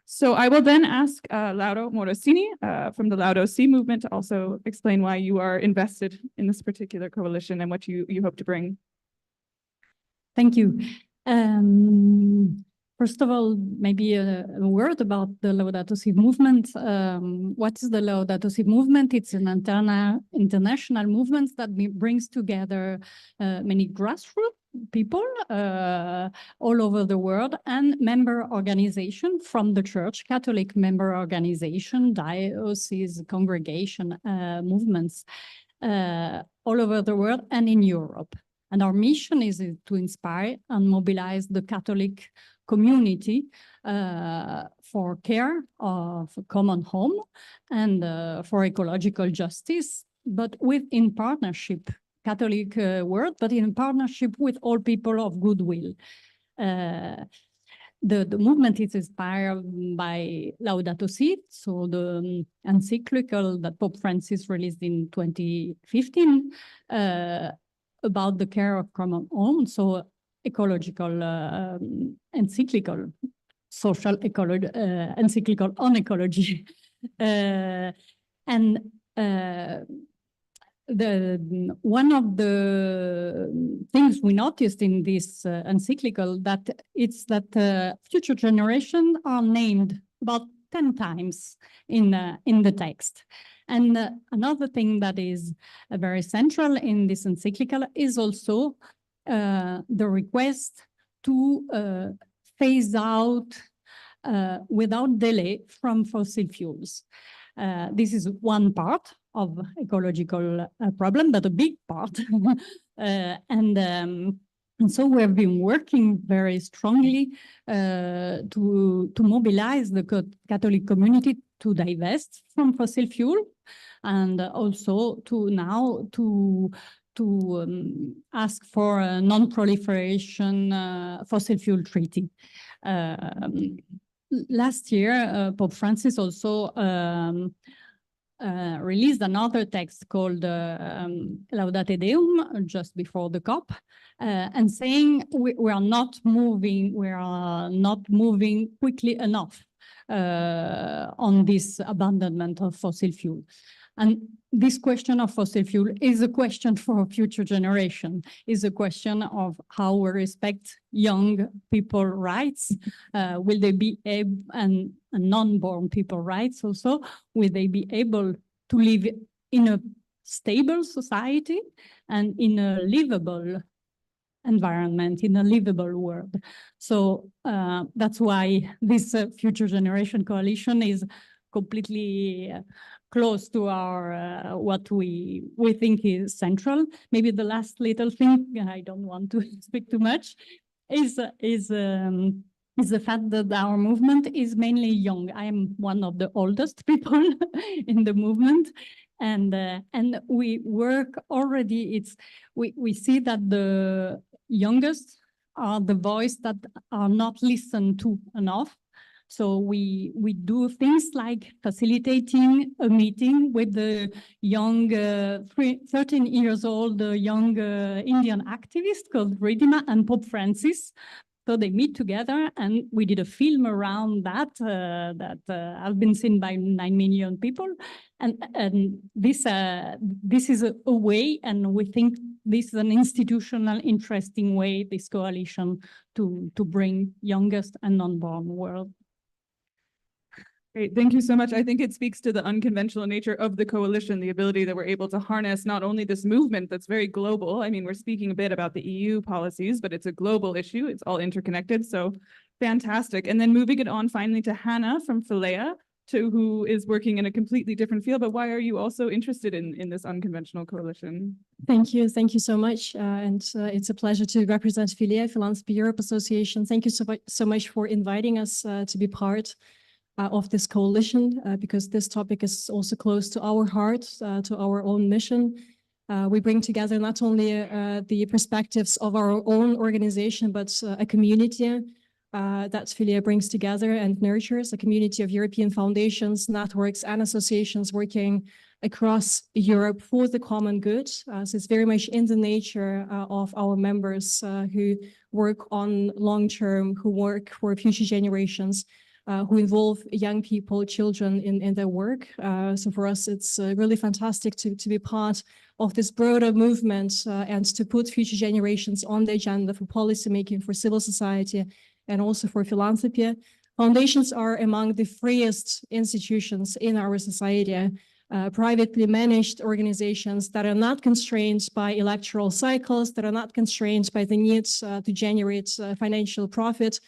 So I will then ask Lauro Morosini from the Laudo Si movement to also explain why you are invested in this particular coalition and what you hope to bring. Thank you. First of all, maybe a word about the Laudato Si movement. What is the Laudato Si movement? It's an international movement that brings together many grassroots people all over the world and member organization from the church, Catholic member organization, diocese, congregation movements all over the world and in Europe. And our mission is to inspire and mobilize the Catholic community for care of a common home and for ecological justice, but in partnership, Catholic world, but in partnership with all people of goodwill. The movement is inspired by Laudato Si, so the encyclical that Pope Francis released in 2015, about the care of common home, so ecological encyclical, social ecology, encyclical on ecology. And one of the things we noticed in this encyclical that future generations are named about 10 times in the text. And another thing that is very central in this encyclical is also the request to phase out without delay from fossil fuels. This is one part of ecological problem, but a big part. And so we have been working very strongly to mobilize the Catholic community to divest from fossil fuel, and also to ask for a non-proliferation fossil fuel treaty. Last year, Pope Francis also released another text called Laudate Deum just before the COP, and saying we are not moving quickly enough on this abandonment of fossil fuel. And this question of fossil fuel is a question for a future generation, is a question of how we respect young people rights. Will they be able, and non-born people rights also, will they be able to live in a stable society and in a livable environment, in a livable world? So that's why this Future Generation Coalition is completely close to our what we think is central. Maybe the last little thing, I don't want to speak too much, is the fact that our movement is mainly young. I am one of the oldest people in the movement, and we work already. We see that the youngest are the voice that are not listened to enough. So we do things like facilitating a meeting with the young 13 years old young Indian activist called Ridhima and Pope Francis. So they meet together, and we did a film around that has been seen by 9 million people. And this is a way, and we think this is an institutional, interesting way, this coalition to bring youngest and non-born world. Great, thank you so much. I think it speaks to the unconventional nature of the coalition, the ability that we're able to harness not only this movement that's very global. I mean, we're speaking a bit about the EU policies, but it's a global issue. It's all interconnected. So fantastic. And then moving it on finally to Hannah from Philea, who is working in a completely different field. But why are you also interested in this unconventional coalition? Thank you so much. And it's a pleasure to represent Philea, Philanthropy Europe Association. Thank you so much for inviting us to be part of this coalition, because this topic is also close to our heart, to our own mission. We bring together not only the perspectives of our own organization, but a community that Philea brings together and nurtures, a community of European foundations, networks, and associations working across Europe for the common good. So it's very much in the nature of our members who work on long-term, who work for future generations, who involve young people, children in their work. So for us, it's really fantastic to be part of this broader movement and to put future generations on the agenda for policymaking, for civil society, and also for philanthropy. Foundations are among the freest institutions in our society, privately managed organizations that are not constrained by electoral cycles, that are not constrained by the needs to generate financial profit.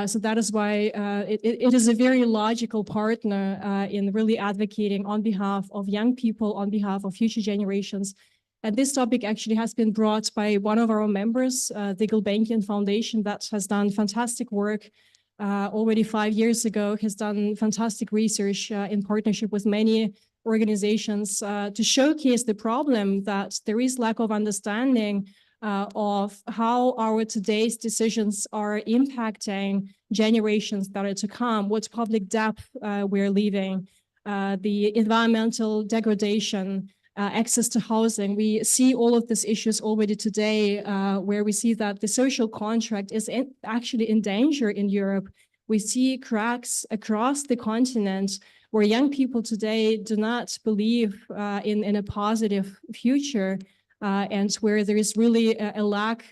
So that is why it is a very logical partner in really advocating on behalf of young people, on behalf of future generations. And this topic actually has been brought by one of our members, the Gulbenkian Foundation, that has done fantastic work already 5 years ago, has done fantastic research in partnership with many organizations to showcase the problem that there is lack of understanding of how our today's decisions are impacting generations that are to come, what public debt we're leaving, the environmental degradation, access to housing. We see all of these issues already today, where we see that the social contract is actually in danger in Europe. We see cracks across the continent where young people today do not believe in a positive future, and where there is really a lack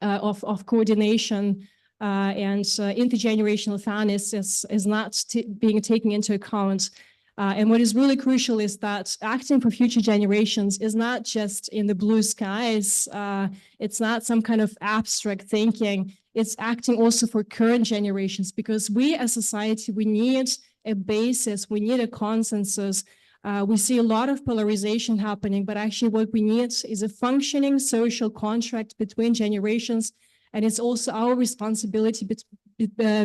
of coordination and intergenerational fairness is not being taken into account. And what is really crucial is that acting for future generations is not just in the blue skies. It's not some kind of abstract thinking. It's acting also for current generations, because we as society, we need a basis, we need a consensus. We see a lot of polarization happening, but actually what we need is a functioning social contract between generations. And it's also our responsibility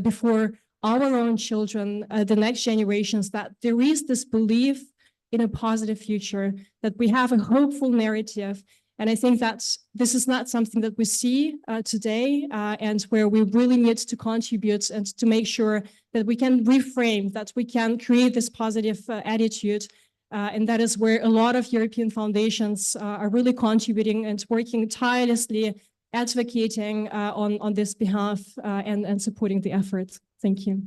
before our own children, the next generations, that there is this belief in a positive future, that we have a hopeful narrative. And I think that this is not something that we see today, and where we really need to contribute and to make sure that we can reframe, that we can create this positive attitude. And that is where a lot of European foundations are really contributing and working tirelessly, advocating on this behalf and supporting the effort. Thank you.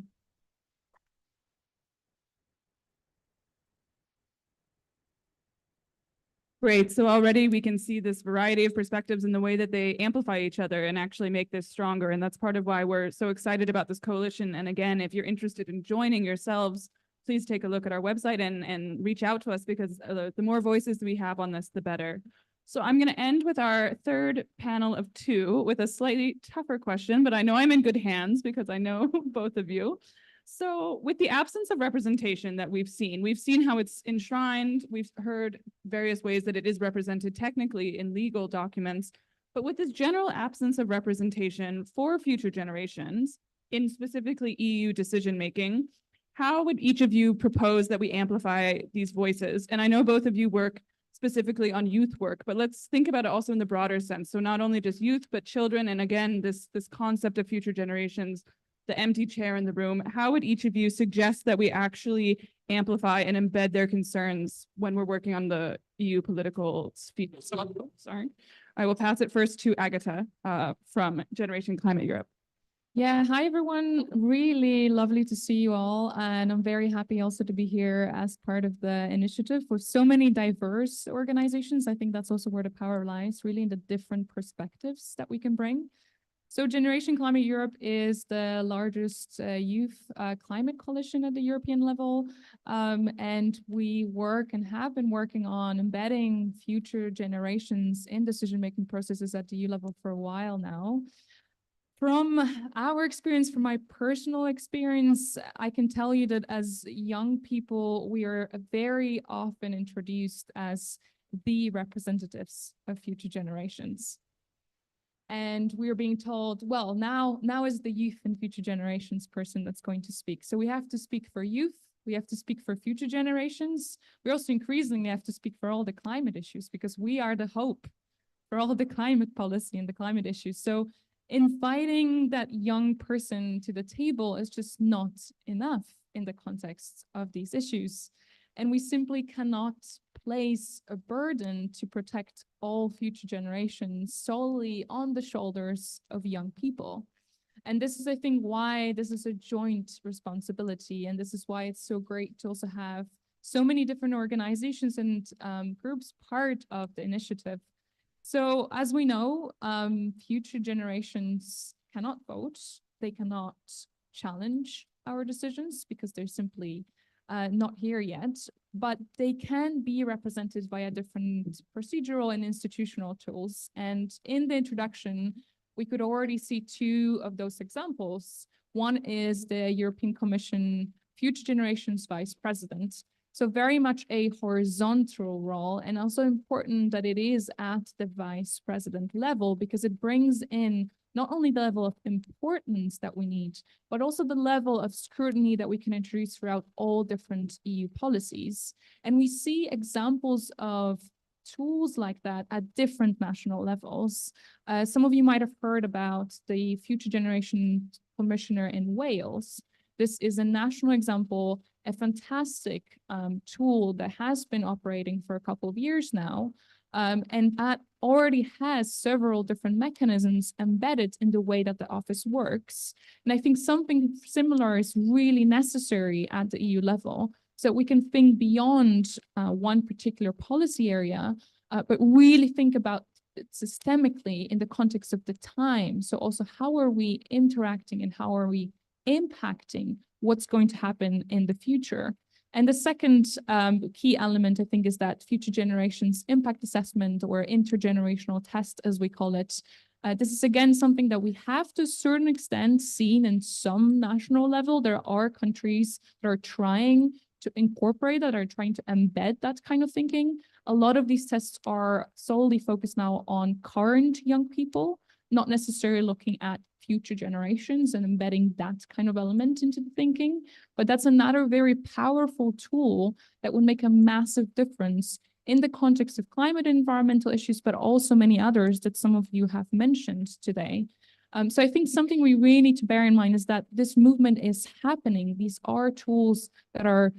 Great. So already we can see this variety of perspectives in the way that they amplify each other and actually make this stronger. And that's part of why we're so excited about this coalition. And again, if you're interested in joining yourselves, please take a look at our website and reach out to us, because the more voices we have on this, the better. So I'm going to end with our third panel of two with a slightly tougher question, but I know I'm in good hands because I know both of you. So with the absence of representation that we've seen how it's enshrined. We've heard various ways that it is represented technically in legal documents, but with this general absence of representation for future generations in specifically EU decision-making, how would each of you propose that we amplify these voices? And I know both of you work specifically on youth work, but let's think about it also in the broader sense. So not only just youth, but children. And again, this concept of future generations, the empty chair in the room. How would each of you suggest that we actually amplify and embed their concerns when we're working on the EU political sphere? Sorry. I will pass it first to Agata from Generation Climate Europe. Yeah, hi everyone. Really lovely to see you all. And I'm very happy also to be here as part of the initiative with so many diverse organizations. I think that's also where the power lies, really in the different perspectives that we can bring. So Generation Climate Europe is the largest youth climate coalition at the European level. And we work and have been working on embedding future generations in decision-making processes at the EU level for a while now. From our experience, from my personal experience, I can tell you that as young people, we are very often introduced as the representatives of future generations. And we are being told, well, now is the youth and future generations person that's going to speak. So we have to speak for youth. We have to speak for future generations. We also increasingly have to speak for all the climate issues, because we are the hope for all the climate policy and the climate issues. So inviting that young person to the table is just not enough in the context of these issues. And we simply cannot place a burden to protect all future generations solely on the shoulders of young people. And this is, I think, why this is a joint responsibility. And this is why it's so great to also have so many different organizations and groups part of the initiative. So as we know, future generations cannot vote. They cannot challenge our decisions because they're simply not here yet, but they can be represented via different procedural and institutional tools. And in the introduction, we could already see two of those examples. One is the European Commission Future Generations Vice President. So very much a horizontal role, and also important that it is at the vice president level, because it brings in not only the level of importance that we need, but also the level of scrutiny that we can introduce throughout all different EU policies. And we see examples of tools like that at different national levels. Some of you might have heard about the Future Generation Commissioner in Wales. This is a national example, a fantastic tool that has been operating for a couple of years now, and that already has several different mechanisms embedded in the way that the office works. And I think something similar is really necessary at the EU level, so we can think beyond one particular policy area, but really think about systemically in the context of the time. So also how are we interacting and how are we impacting what's going to happen in the future? And the second key element, I think, is that future generations impact assessment or intergenerational test, as we call it. This is, again, something that we have to a certain extent seen in some national level. There are countries that are trying to incorporate that, are trying to embed that kind of thinking. A lot of these tests are solely focused now on current young people, not necessarily looking at future generations and embedding that kind of element into the thinking. But that's another very powerful tool that would make a massive difference in the context of climate and environmental issues, but also many others that some of you have mentioned today. So I think something we really need to bear in mind is that this movement is happening. These are tools that are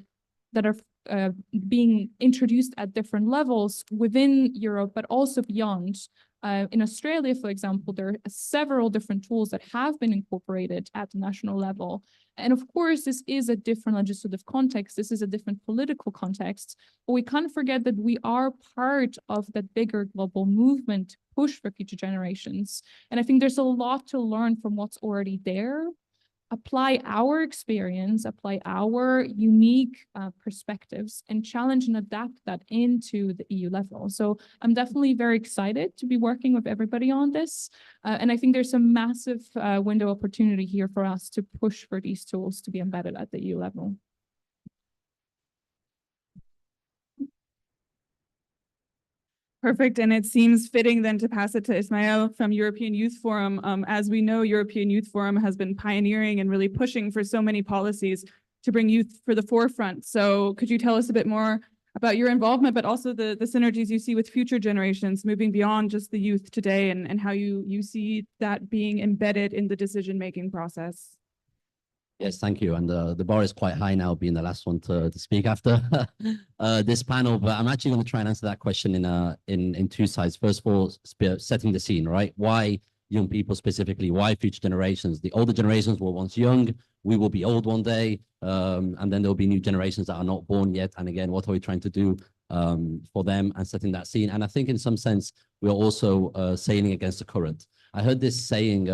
being introduced at different levels within Europe, but also beyond. In Australia, for example, there are several different tools that have been incorporated at the national level. And of course, this is a different legislative context. This is a different political context. But we can't forget that we are part of that bigger global movement to push for future generations. And I think there's a lot to learn from what's already there, apply our experience, apply our unique perspectives, and challenge and adapt that into the EU level. So I'm definitely very excited to be working with everybody on this. And I think there's a massive window opportunity here for us to push for these tools to be embedded at the EU level. Perfect. And it seems fitting then to pass it to Ismail from European Youth Forum. As we know, European Youth Forum has been pioneering and really pushing for so many policies to bring youth for the forefront. So could you tell us a bit more about your involvement, but also the synergies you see with future generations moving beyond just the youth today, and how you see that being embedded in the decision-making process? Yes, thank you. And the bar is quite high now, being the last one to speak after this panel. But I'm actually going to try and answer that question in two sides. First of all, setting the scene, right? Why young people specifically? Why future generations? The older generations were once young. We will be old one day, and then there'll be new generations that are not born yet. And again, what are we trying to do for them, and setting that scene? And I think in some sense, we're also sailing against the current. I heard this saying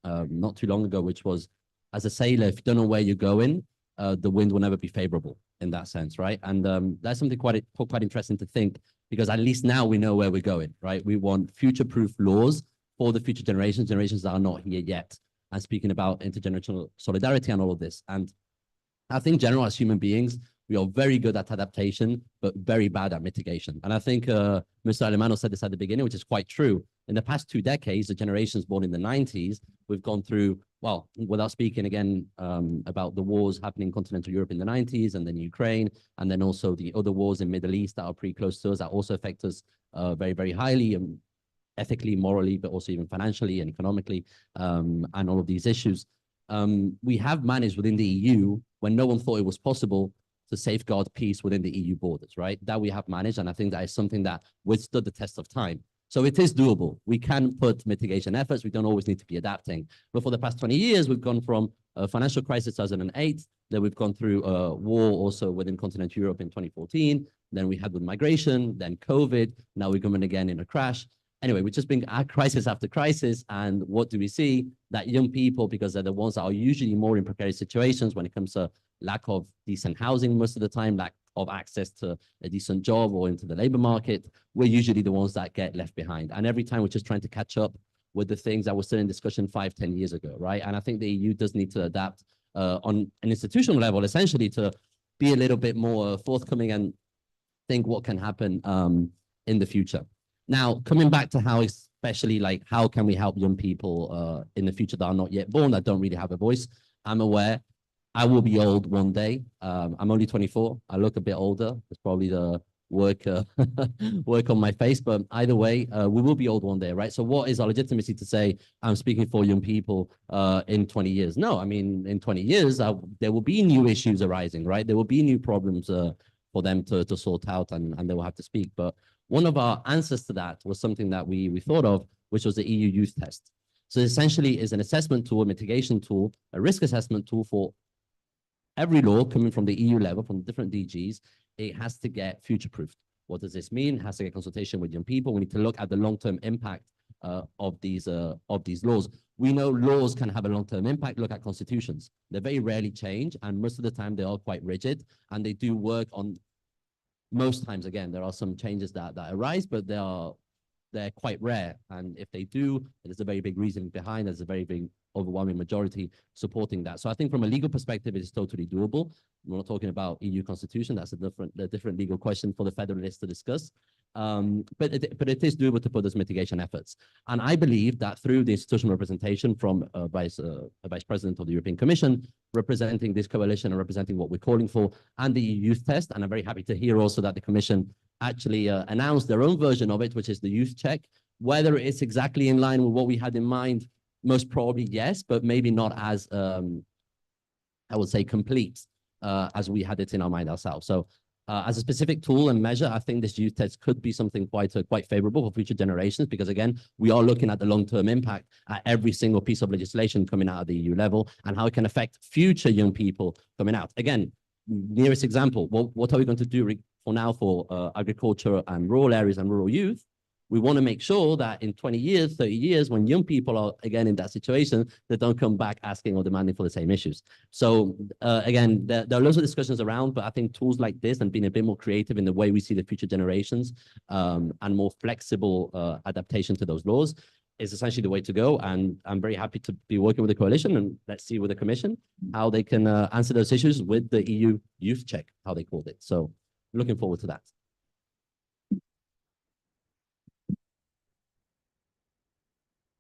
not too long ago, which was, as a sailor, if you don't know where you're going, the wind will never be favorable in that sense, right? And that's something quite interesting to think, because at least now we know where we're going, right? We want future-proof laws for the future generations that are not here yet. And speaking about intergenerational solidarity and all of this. And I think generally as human beings, we are very good at adaptation, but very bad at mitigation. And I think Mr. Alemanno said this at the beginning, which is quite true. In the past 2 decades, the generations born in the 90s, we've gone through, well, without speaking again about the wars happening in continental Europe in the 90s, and then Ukraine, and then also the other wars in Middle East that are pretty close to us, that also affect us very, very highly, ethically, morally, but also even financially and economically, and all of these issues. We have managed within the EU, when no one thought it was possible, to safeguard peace within the EU borders, right? That we have managed, and I think that is something that withstood the test of time. So it is doable. We can put mitigation efforts. We don't always need to be adapting. But for the past 20 years, we've gone from a financial crisis 2008, then we've gone through a war also within continental Europe in 2014, then we had with migration, then COVID, now we're coming again in a crash. Anyway, we've just been at crisis after crisis, and what do we see? That young people, because they're the ones that are usually more in precarious situations when it comes to lack of decent housing most of the time, lack of access to a decent job or into the labor market, we're usually the ones that get left behind. And every time we're just trying to catch up with the things that were still in discussion 5-10 years ago, right? And I think the EU does need to adapt on an institutional level, essentially, to be a little bit more forthcoming and think what can happen in the future. Now, coming back to how, especially like, how can we help young people in the future that are not yet born, that don't really have a voice? I'm aware I will be old one day. I'm only 24. I look a bit older. It's probably the work on my face, but either way, we will be old one day, right? So what is our legitimacy to say I'm speaking for young people in 20 years? No, I mean, in 20 years, there will be new issues arising, right? There will be new problems for them to sort out, and they will have to speak. But one of our answers to that was something that we thought of, which was the EU Youth Test. So essentially is an assessment tool, a mitigation tool, a risk assessment tool for every law coming from the EU level, from different DGs. It has to get future-proofed. What does this mean? Has to get consultation with young people. We need to look at the long-term impact of these laws. We know laws can have a long-term impact. Look at constitutions. They very rarely change, and most of the time they are quite rigid, and they do work on. Most times, again, there are some changes that arise, but they're quite rare. And if they do, there's a very big reason behind. There's a very big overwhelming majority supporting that. So I think from a legal perspective, it is totally doable. We're not talking about EU constitution. That's a different legal question for the federalists to discuss. But it is doable to put those mitigation efforts. And I believe that through the institutional representation from a vice president of the European Commission, representing this coalition and representing what we're calling for, and the youth test. And I'm very happy to hear also that the Commission actually announced their own version of it, which is the youth check. Whether it's exactly in line with what we had in mind, most probably yes, but maybe not as, I would say, complete as we had it in our mind ourselves. So as a specific tool and measure, I think this youth test could be something quite favorable for future generations, because again, we are looking at the long-term impact at every single piece of legislation coming out of the EU level and how it can affect future young people coming out. Again, nearest example, what are we going to do for now for agriculture and rural areas and rural youth? We want to make sure that in 20 years, 30 years, when young people are again in that situation, they don't come back asking or demanding for the same issues. So again, there are lots of discussions around, but I think tools like this and being a bit more creative in the way we see the future generations and more flexible adaptation to those laws is essentially the way to go. And I'm very happy to be working with the coalition, and let's see with the Commission how they can answer those issues with the EU youth check, how they called it. So looking forward to that.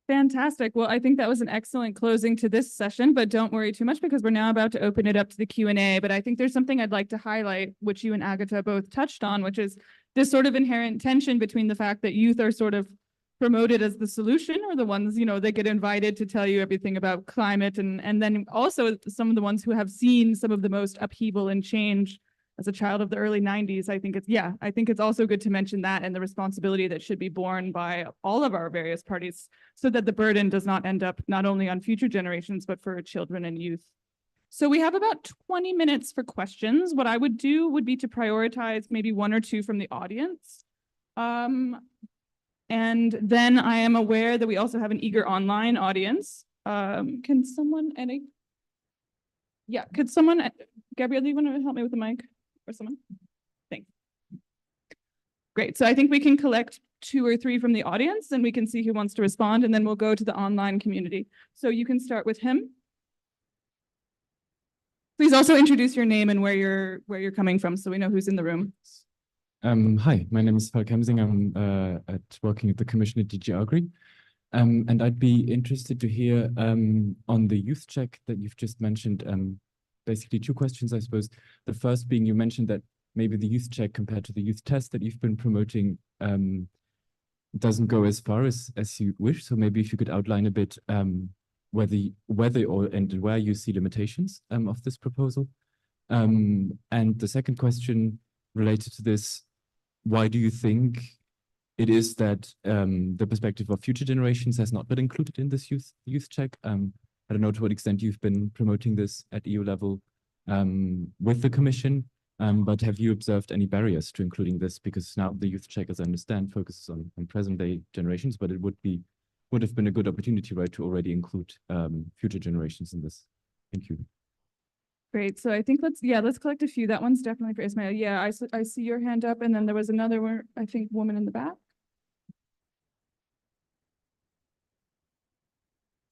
Fantastic. Well, I think that was an excellent closing to this session, but don't worry too much because we're now about to open it up to the Q&A. But I think there's something I'd like to highlight, which you and Agatha both touched on, which is this sort of inherent tension between the fact that youth are sort of promoted as the solution, or the ones, you know, that get invited to tell you everything about climate, and then also some of the ones who have seen some of the most upheaval and change as a child of the early 90s. I think it's also good to mention that and the responsibility that should be borne by all of our various parties, so that the burden does not end up not only on future generations, but for children and youth. So we have about 20 minutes for questions. What I would do would be to prioritize maybe one or two from the audience. And then I am aware that we also have an eager online audience. Could someone, Gabrielle, do you want to help me with the mic? Or someone? Thanks. Great. So I think we can collect 2 or 3 from the audience, and we can see who wants to respond, and then we'll go to the online community. So you can start with him. Please also introduce your name and where you're coming from, so we know who's in the room. Hi, my name is Falk Hemsing. I'm working at the Commission at DG Agri. And I'd be interested to hear on the youth check that you've just mentioned. Basically 2 questions, I suppose. The first being, you mentioned that maybe the youth check compared to the youth test that you've been promoting doesn't go as far as you wish. So maybe if you could outline a bit whether and where you see limitations of this proposal. And the second question related to this, why do you think it is that the perspective of future generations has not been included in this youth check? I don't know to what extent you've been promoting this at EU level with the Commission, but have you observed any barriers to including this? Because now the youth check, as I understand, focuses on present day generations, but it would have been a good opportunity, right, to already include future generations in this. Thank you. Great. So I think let's collect a few. That one's definitely for Ismail. Yeah, I see your hand up, and then there was another one, I think, woman in the back.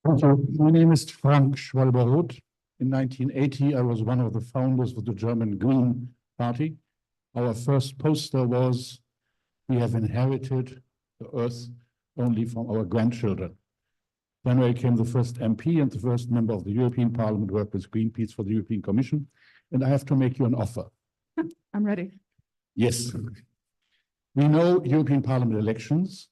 My name is Frank Schwalber-Roth. In 1980, I was one of the founders of the German Green Party. Our first poster was, "We have inherited the earth only from our grandchildren." Then I became the first MP and the first member of the European Parliament, worked with Greenpeace for the European Commission. And I have to make you an offer. I'm ready. Yes. We know European Parliament elections.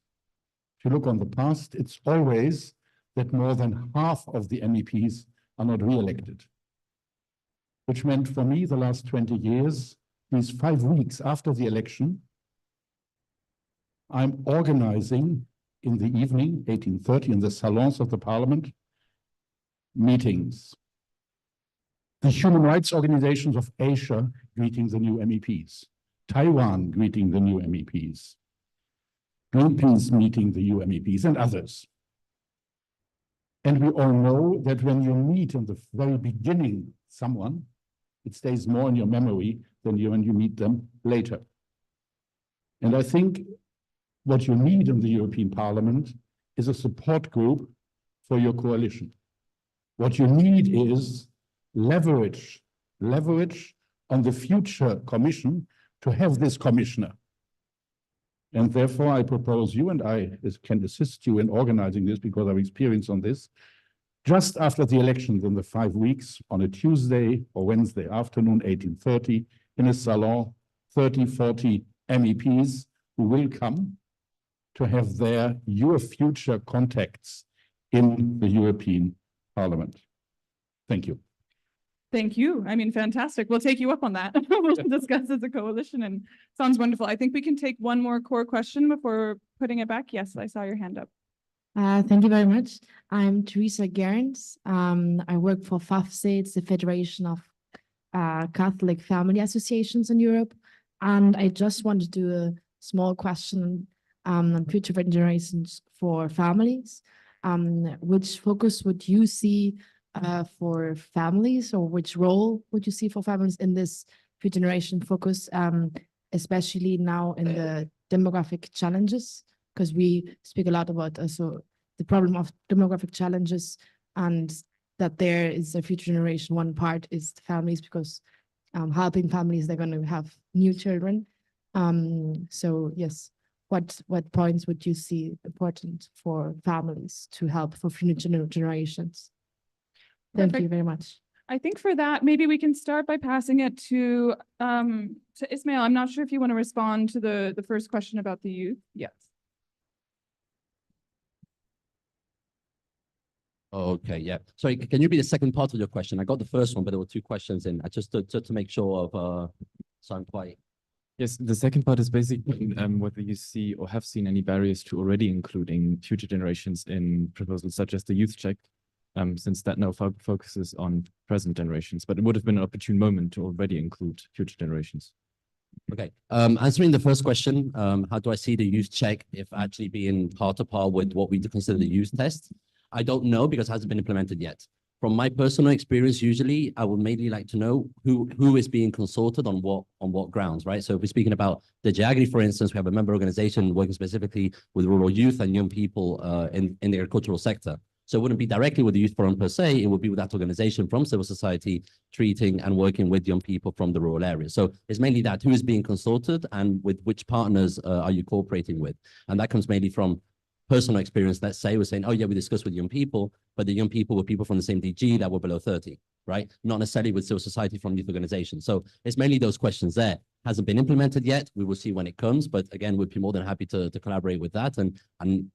If you look on the past, it's always that more than half of the MEPs are not re-elected, which meant for me the last 20 years, these 5 weeks after the election, I'm organizing in the evening, 18:30, in the salons of the Parliament, meetings. The human rights organizations of Asia greeting the new MEPs. Taiwan greeting the new MEPs, Greenpeace meeting the new MEPs, and others. And we all know that when you meet in the very beginning someone, it stays more in your memory than when you meet them later. And I think what you need in the European Parliament is a support group for your coalition. What you need is leverage on the future commission to have this commissioner. And therefore, I propose you, and I can assist you in organizing this because I've experience on this, just after the elections in the 5 weeks, on a Tuesday or Wednesday afternoon, 18:30, in a salon, 30, 40 MEPs who will come to have your future contacts in the European Parliament. Thank you. Thank you. I mean, fantastic. We'll take you up on that. We'll discuss as a coalition and sounds wonderful. I think we can take one more core question before putting it back. Yes, I saw your hand up. Thank you very much. I'm Teresa Gerns. I work for FAFSE, it's the Federation of Catholic Family Associations in Europe. And I just want to do a small question on future generations for families. Which focus would you see for families, or which role would you see for families in this future generation focus, especially now in the demographic challenges? Because we speak a lot about also the problem of demographic challenges, and that there is a future generation. One part is the families, because helping families, they're going to have new children. So yes, what points would you see important for families to help for future generations? Thank you very much. I think for that, maybe we can start by passing it to Ismail. I'm not sure if you want to respond to the first question about the youth. Yes. Okay, yeah. Sorry, can you repeat the second part of your question? I got the first one, but there were two questions in. I just to make sure of so I'm quite. Yes, the second part is basically whether you see or have seen any barriers to already including future generations in proposals such as the youth check, since that now focuses on present generations, but it would have been an opportune moment to already include future generations. Okay, answering the first question, how do I see the youth check if actually being par to par with what we consider the youth test? I don't know, because it hasn't been implemented yet. From my personal experience, usually I would mainly like to know who is being consulted on what grounds, right? So if we're speaking about the DigiAgri, for instance, we have a member organization working specifically with rural youth and young people in the agricultural sector. So it wouldn't be directly with the Youth Forum per se, it would be with that organization from civil society treating and working with young people from the rural areas. So it's mainly that who is being consulted and with which partners are you cooperating with? And that comes mainly from personal experience. Let's say we're saying, oh yeah, we discussed with young people, but the young people were people from the same DG that were below 30, right? Not necessarily with civil society from youth organizations. So it's mainly those questions there. Hasn't been implemented yet. We will see when it comes, but again, we'd be more than happy to collaborate with that and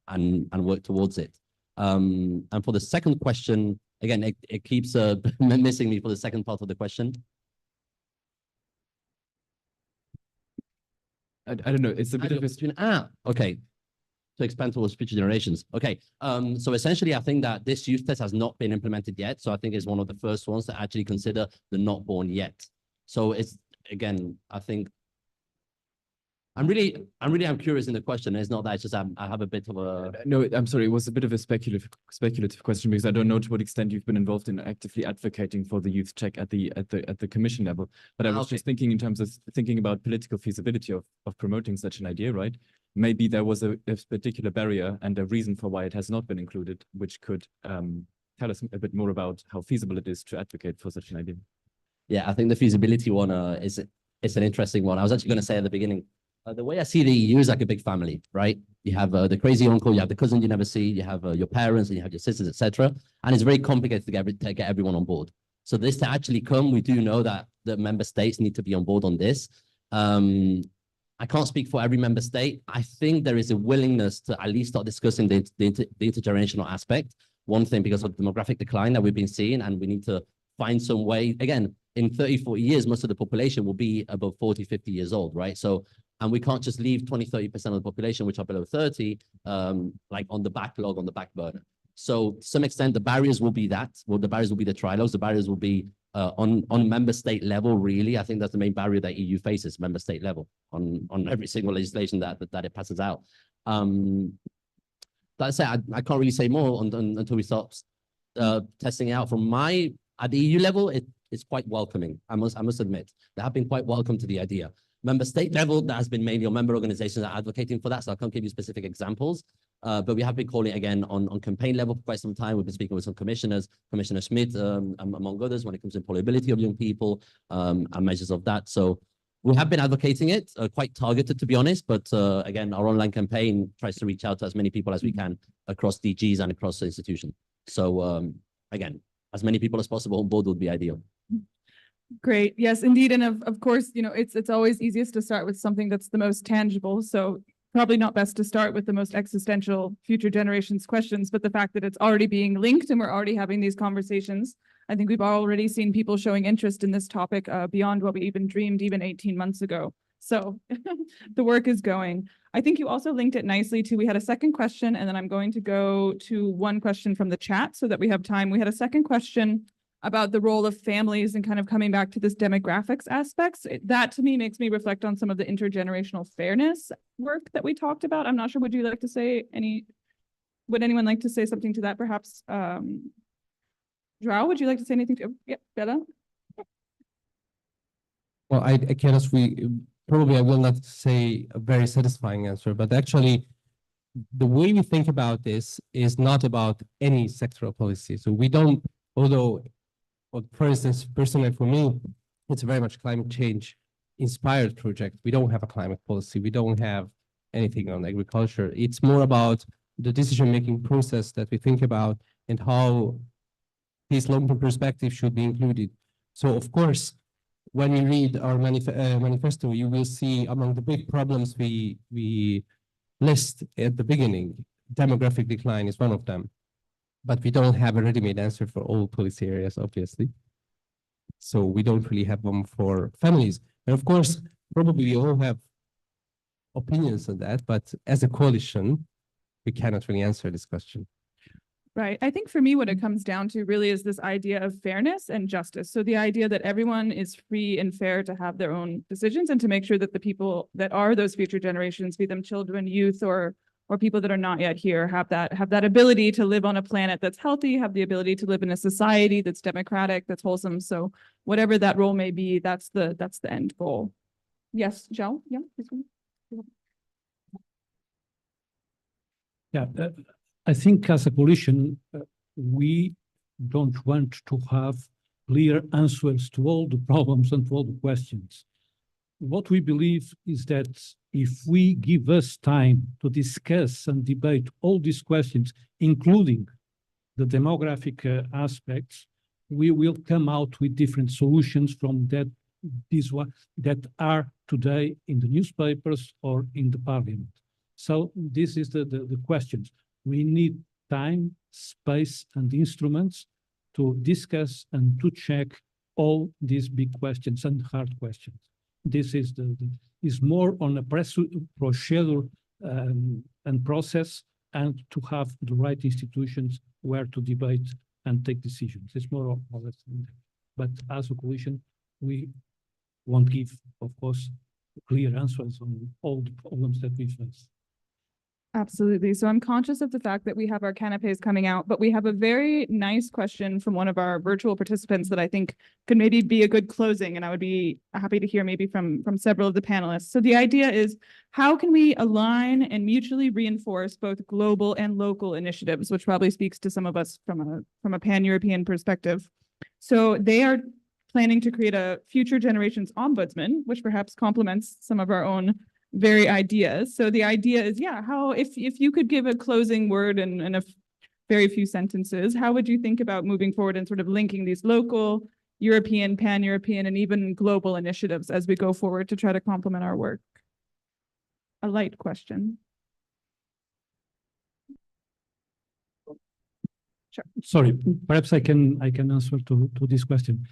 work towards it. And for the second question, again, it keeps missing me for the second part of the question. I don't know. It's a bit of a okay. To expand towards future generations. Okay. So essentially, I think that this youth test has not been implemented yet. So I think it's one of the first ones to actually consider the not born yet. So it's, again, I think I'm curious in the question. It's not that it's just I have a bit of a no. I'm sorry. It was a bit of a speculative question, because I don't know to what extent you've been involved in actively advocating for the youth check at the commission level. But I was just thinking in terms of thinking about political feasibility of promoting such an idea, right? Maybe there was a particular barrier and a reason for why it has not been included, which could tell us a bit more about how feasible it is to advocate for such an idea. Yeah, I think the feasibility one is an interesting one. I was actually going to say at the beginning. The way I see the EU is like a big family, right? You have the crazy uncle, you have the cousin you never see, you have your parents, and you have your sisters, etc. And it's very complicated to get everyone on board. So this to actually come, we do know that the member states need to be on board on this. I can't speak for every member state. I think there is a willingness to at least start discussing the intergenerational aspect. One thing, because of demographic decline that we've been seeing, and we need to find some way. Again, in 30, 40 years, most of the population will be above 40, 50 years old, right? So, and we can't just leave 20, 30% of the population, which are below 30, like on the backlog, on the back burner. So to some extent, the barriers will be that. Well, the barriers will be the trilogues. The barriers will be on member state level, really. I think that's the main barrier that EU faces, member state level, on every single legislation that it passes out. That said, I can't really say more until we start testing it out. At the EU level, it's quite welcoming. I must admit, they have been quite welcome to the idea. Member state level, that has been mainly on member organizations that are advocating for that, so I can't give you specific examples. But we have been calling again on campaign level for quite some time. We've been speaking with some commissioners, Commissioner Schmidt, among others, when it comes to employability of young people and measures of that. So we have been advocating it, quite targeted, to be honest. But again, our online campaign tries to reach out to as many people as we can across DGs and across the institution. So again, as many people as possible on board would be ideal. Great. Yes, indeed. And of course, you know, it's always easiest to start with something that's the most tangible. So probably not best to start with the most existential future generations questions, but the fact that it's already being linked and we're already having these conversations. I think we've already seen people showing interest in this topic beyond what we even dreamed even 18 months ago. So the work is going. I think you also linked it nicely to, we had a second question, and then I'm going to go to one question from the chat so that we have time. We had a second question about the role of families and kind of coming back to this demographics aspects. That to me makes me reflect on some of the intergenerational fairness work that we talked about. I'm not sure, would you like to say would anyone like to say something to that? Perhaps, João, would you like to say anything to, yeah, Bella? Well, I cannot probably I will not say a very satisfying answer, but actually the way we think about this is not about any sectoral policy. So we don't, although, well, for instance, personally for me, it's very much climate change inspired project. We don't have a climate policy. We don't have anything on agriculture. It's more about the decision-making process that we think about and how this long-term perspective should be included. So of course, when you read our manifesto, you will see among the big problems we list at the beginning, demographic decline is one of them. But we don't have a ready-made answer for all policy areas, obviously. So we don't really have one for families. And of course, probably we all have opinions on that, but as a coalition, we cannot really answer this question. Right. I think for me, what it comes down to really is this idea of fairness and justice. So the idea that everyone is free and fair to have their own decisions and to make sure that the people that are those future generations, be them children, youth, or people that are not yet here, have that ability to live on a planet that's healthy, have the ability to live in a society that's democratic, that's wholesome. So whatever that role may be, that's the end goal. Yes, João? Yeah, please go ahead. Yeah, I think as a coalition, we don't want to have clear answers to all the problems and to all the questions. What we believe is that if we give us time to discuss and debate all these questions, including the demographic aspects, we will come out with different solutions from that are today in the newspapers or in the parliament. So this is the questions. We need time, space, and instruments to discuss and to check all these big questions and hard questions. This is is more on a procedure and process, and to have the right institutions where to debate and take decisions. It's more or less than that. But as a coalition, we won't give, of course, clear answers on all the problems that we face. Absolutely. So I'm conscious of the fact that we have our canapes coming out, but we have a very nice question from one of our virtual participants that I think could maybe be a good closing, and I would be happy to hear maybe from several of the panelists. So the idea is, how can we align and mutually reinforce both global and local initiatives, which probably speaks to some of us from a pan-European perspective. So they are planning to create a future generations ombudsman, which perhaps complements some of our own very ideas. So the idea is, yeah, how, if you could give a closing word in a very few sentences, how would you think about moving forward and sort of linking these local, European, pan-European, and even global initiatives as we go forward to try to complement our work? A light question. Sure. Sorry, perhaps I can answer to this question.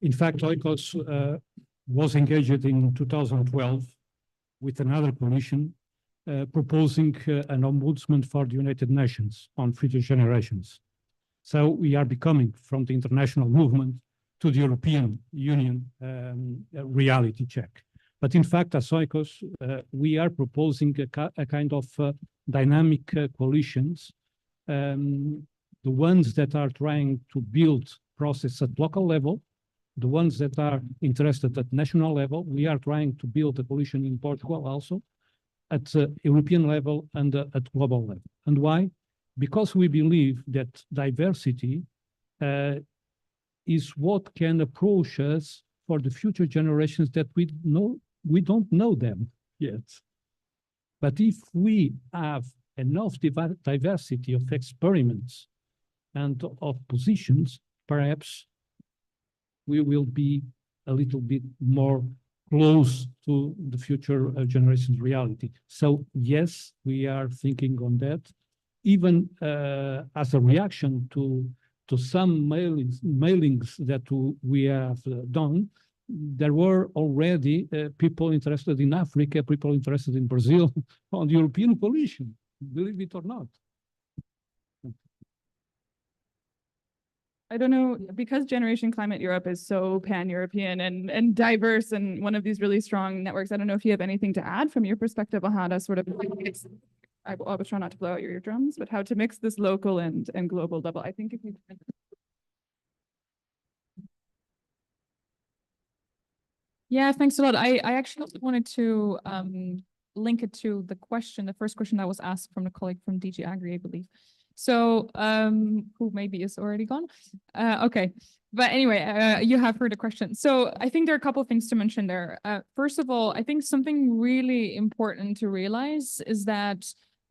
In fact, Oikos was engaged in 2012 with another coalition proposing an ombudsman for the United Nations on future generations. So we are becoming, from the international movement to the European Union reality check. But in fact, as Oikos, we are proposing a kind of dynamic coalitions, the ones that are trying to build process at local level, the ones that are interested at national level. We are trying to build a coalition in Portugal also at European level and at global level. And why? Because we believe that diversity is what can approach us for the future generations that we don't know them yet. But if we have enough diversity of experiments and of positions, perhaps we will be a little bit more close to the future generations' reality. So yes, we are thinking on that, even as a reaction to some mailings that we have done. There were already people interested in Africa, people interested in Brazil on the European coalition, believe it or not. I don't know, because Generation Climate Europe is so pan-European and diverse and one of these really strong networks, I don't know if you have anything to add from your perspective on how to sort of mix, I was trying not to blow out your eardrums, but how to mix this local and global level. I think if you can. Yeah, thanks a lot. I actually also wanted to link it to the first question that was asked from a colleague from DG Agri, I believe. So, who maybe is already gone. Okay. But anyway, you have heard a question. So I think there are a couple of things to mention there. First of all, I think something really important to realize is that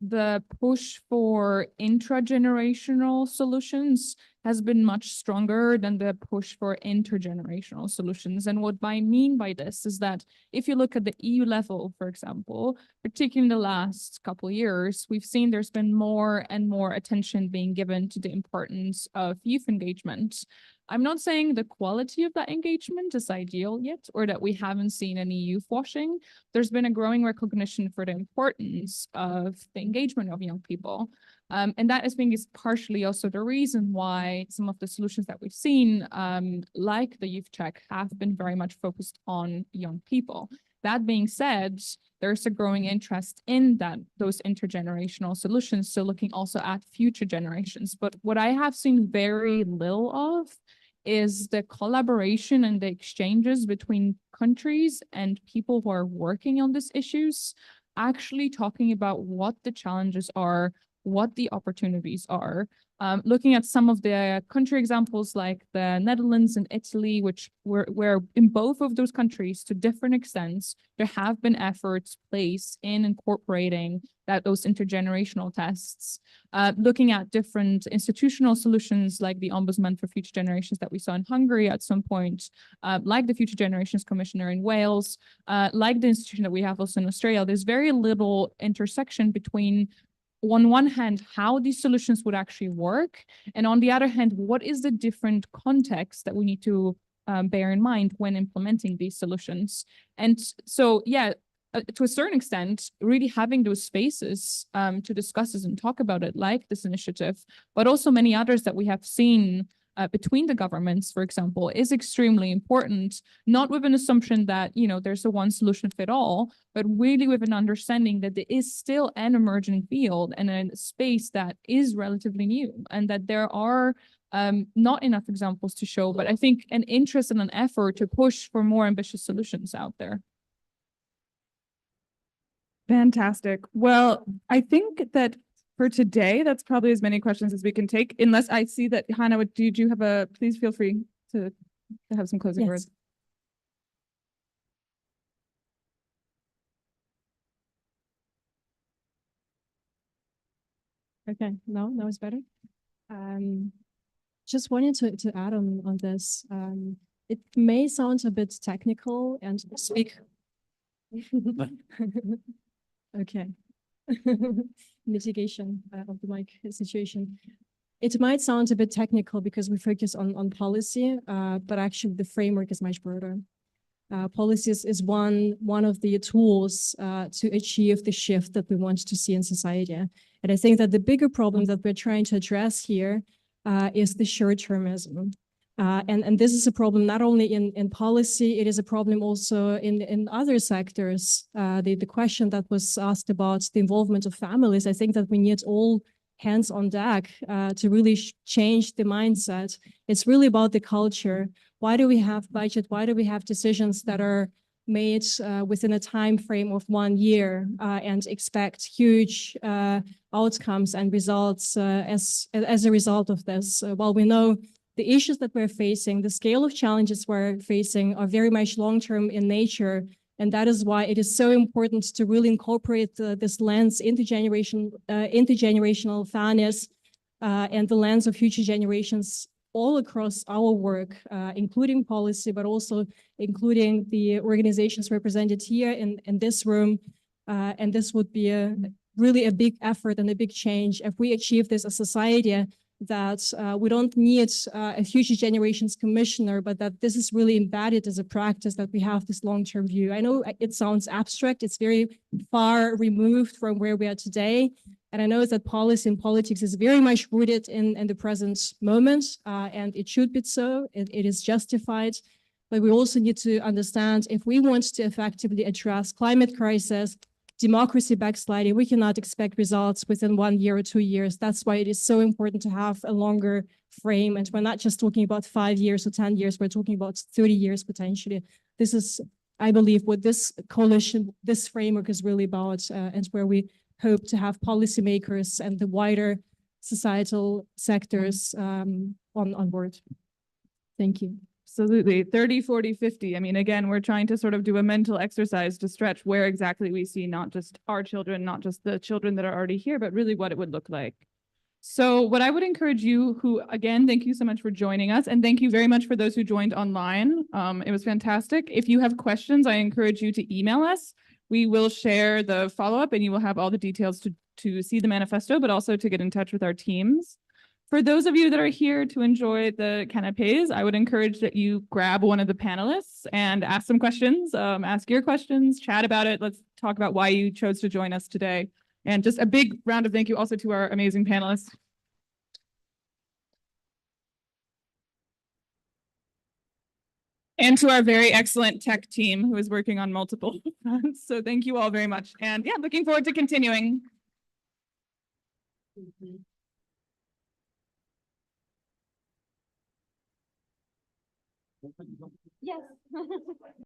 the push for intragenerational solutions has been much stronger than the push for intergenerational solutions. And what I mean by this is that if you look at the EU level, for example, particularly in the last couple of years, we've seen there's been more and more attention being given to the importance of youth engagement. I'm not saying the quality of that engagement is ideal yet, or that we haven't seen any youth washing. There's been a growing recognition for the importance of the engagement of young people. And that I think is partially also the reason why some of the solutions that we've seen, like the youth check, have been very much focused on young people. That being said, there's a growing interest in those intergenerational solutions, so looking also at future generations. But what I have seen very little of is the collaboration and the exchanges between countries and people who are working on these issues, actually talking about what the challenges are, what the opportunities are. Looking at some of the country examples like the Netherlands and Italy, where in both of those countries, to different extents, there have been efforts placed in incorporating those intergenerational tests. Looking at different institutional solutions like the Ombudsman for Future Generations that we saw in Hungary at some point, like the Future Generations Commissioner in Wales, like the institution that we have also in Australia. There's very little intersection between, on one hand, how these solutions would actually work, and on the other hand, what is the different context that we need to bear in mind when implementing these solutions. And so, yeah, to a certain extent, really having those spaces to discuss this and talk about it, like this initiative, but also many others that we have seen between the governments, for example, is extremely important, not with an assumption that, there's a one solution fit all, but really with an understanding that there is still an emerging field and a space that is relatively new, and that there are not enough examples to show, but I think an interest and an effort to push for more ambitious solutions out there. Fantastic. Well, I think that for today, that's probably as many questions as we can take, unless I see that, Hannah, did you have please feel free to have some closing words. Okay, no, it's better. Just wanted to add on this. It may sound a bit technical and speak. Okay. Mitigation of the mic situation. It might sound a bit technical because we focus on policy, but actually the framework is much broader. Policies is one of the tools to achieve the shift that we want to see in society. And I think that the bigger problem that we're trying to address here is the short-termism. And this is a problem not only in policy, it is a problem also in other sectors. The question that was asked about the involvement of families, I think that we need all hands on deck to really change the mindset. It's really about the culture. Why do we have budget? Why do we have decisions that are made within a time frame of 1 year and expect huge outcomes and results as a result of this? While we know the issues that we're facing, the scale of challenges we're facing are very much long-term in nature. And that is why it is so important to really incorporate this lens intergenerational fairness and the lens of future generations all across our work, including policy, but also including the organizations represented here in this room. And this would be really a big effort and a big change if we achieve this as a society, that we don't need a future generations commissioner, but that this is really embedded as a practice, that we have this long-term view. I know it sounds abstract, it's very far removed from where we are today. And I know that policy and politics is very much rooted in the present moment, and it should be so, it is justified. But we also need to understand, if we want to effectively address climate crisis, democracy backsliding, we cannot expect results within 1 year or 2 years. That's why it is so important to have a longer frame. And we're not just talking about 5 years or 10 years, we're talking about 30 years potentially. This is, I believe, what this coalition, this framework is really about, and where we hope to have policymakers and the wider societal sectors on board. Thank you. Absolutely. 30, 40, 50. I mean, again, we're trying to sort of do a mental exercise to stretch where exactly we see not just our children, not just the children that are already here, but really what it would look like. So what I would encourage you who, again, thank you so much for joining us. And thank you very much for those who joined online. It was fantastic. If you have questions, I encourage you to email us. We will share the follow-up and you will have all the details to see the manifesto, but also to get in touch with our teams. For those of you that are here to enjoy the canapés, I would encourage that you grab one of the panelists and ask some questions, ask your questions, chat about it. Let's talk about why you chose to join us today. And just a big round of thank you also to our amazing panelists. And to our very excellent tech team who is working on multiple fronts. So thank you all very much. And yeah, looking forward to continuing. Yes.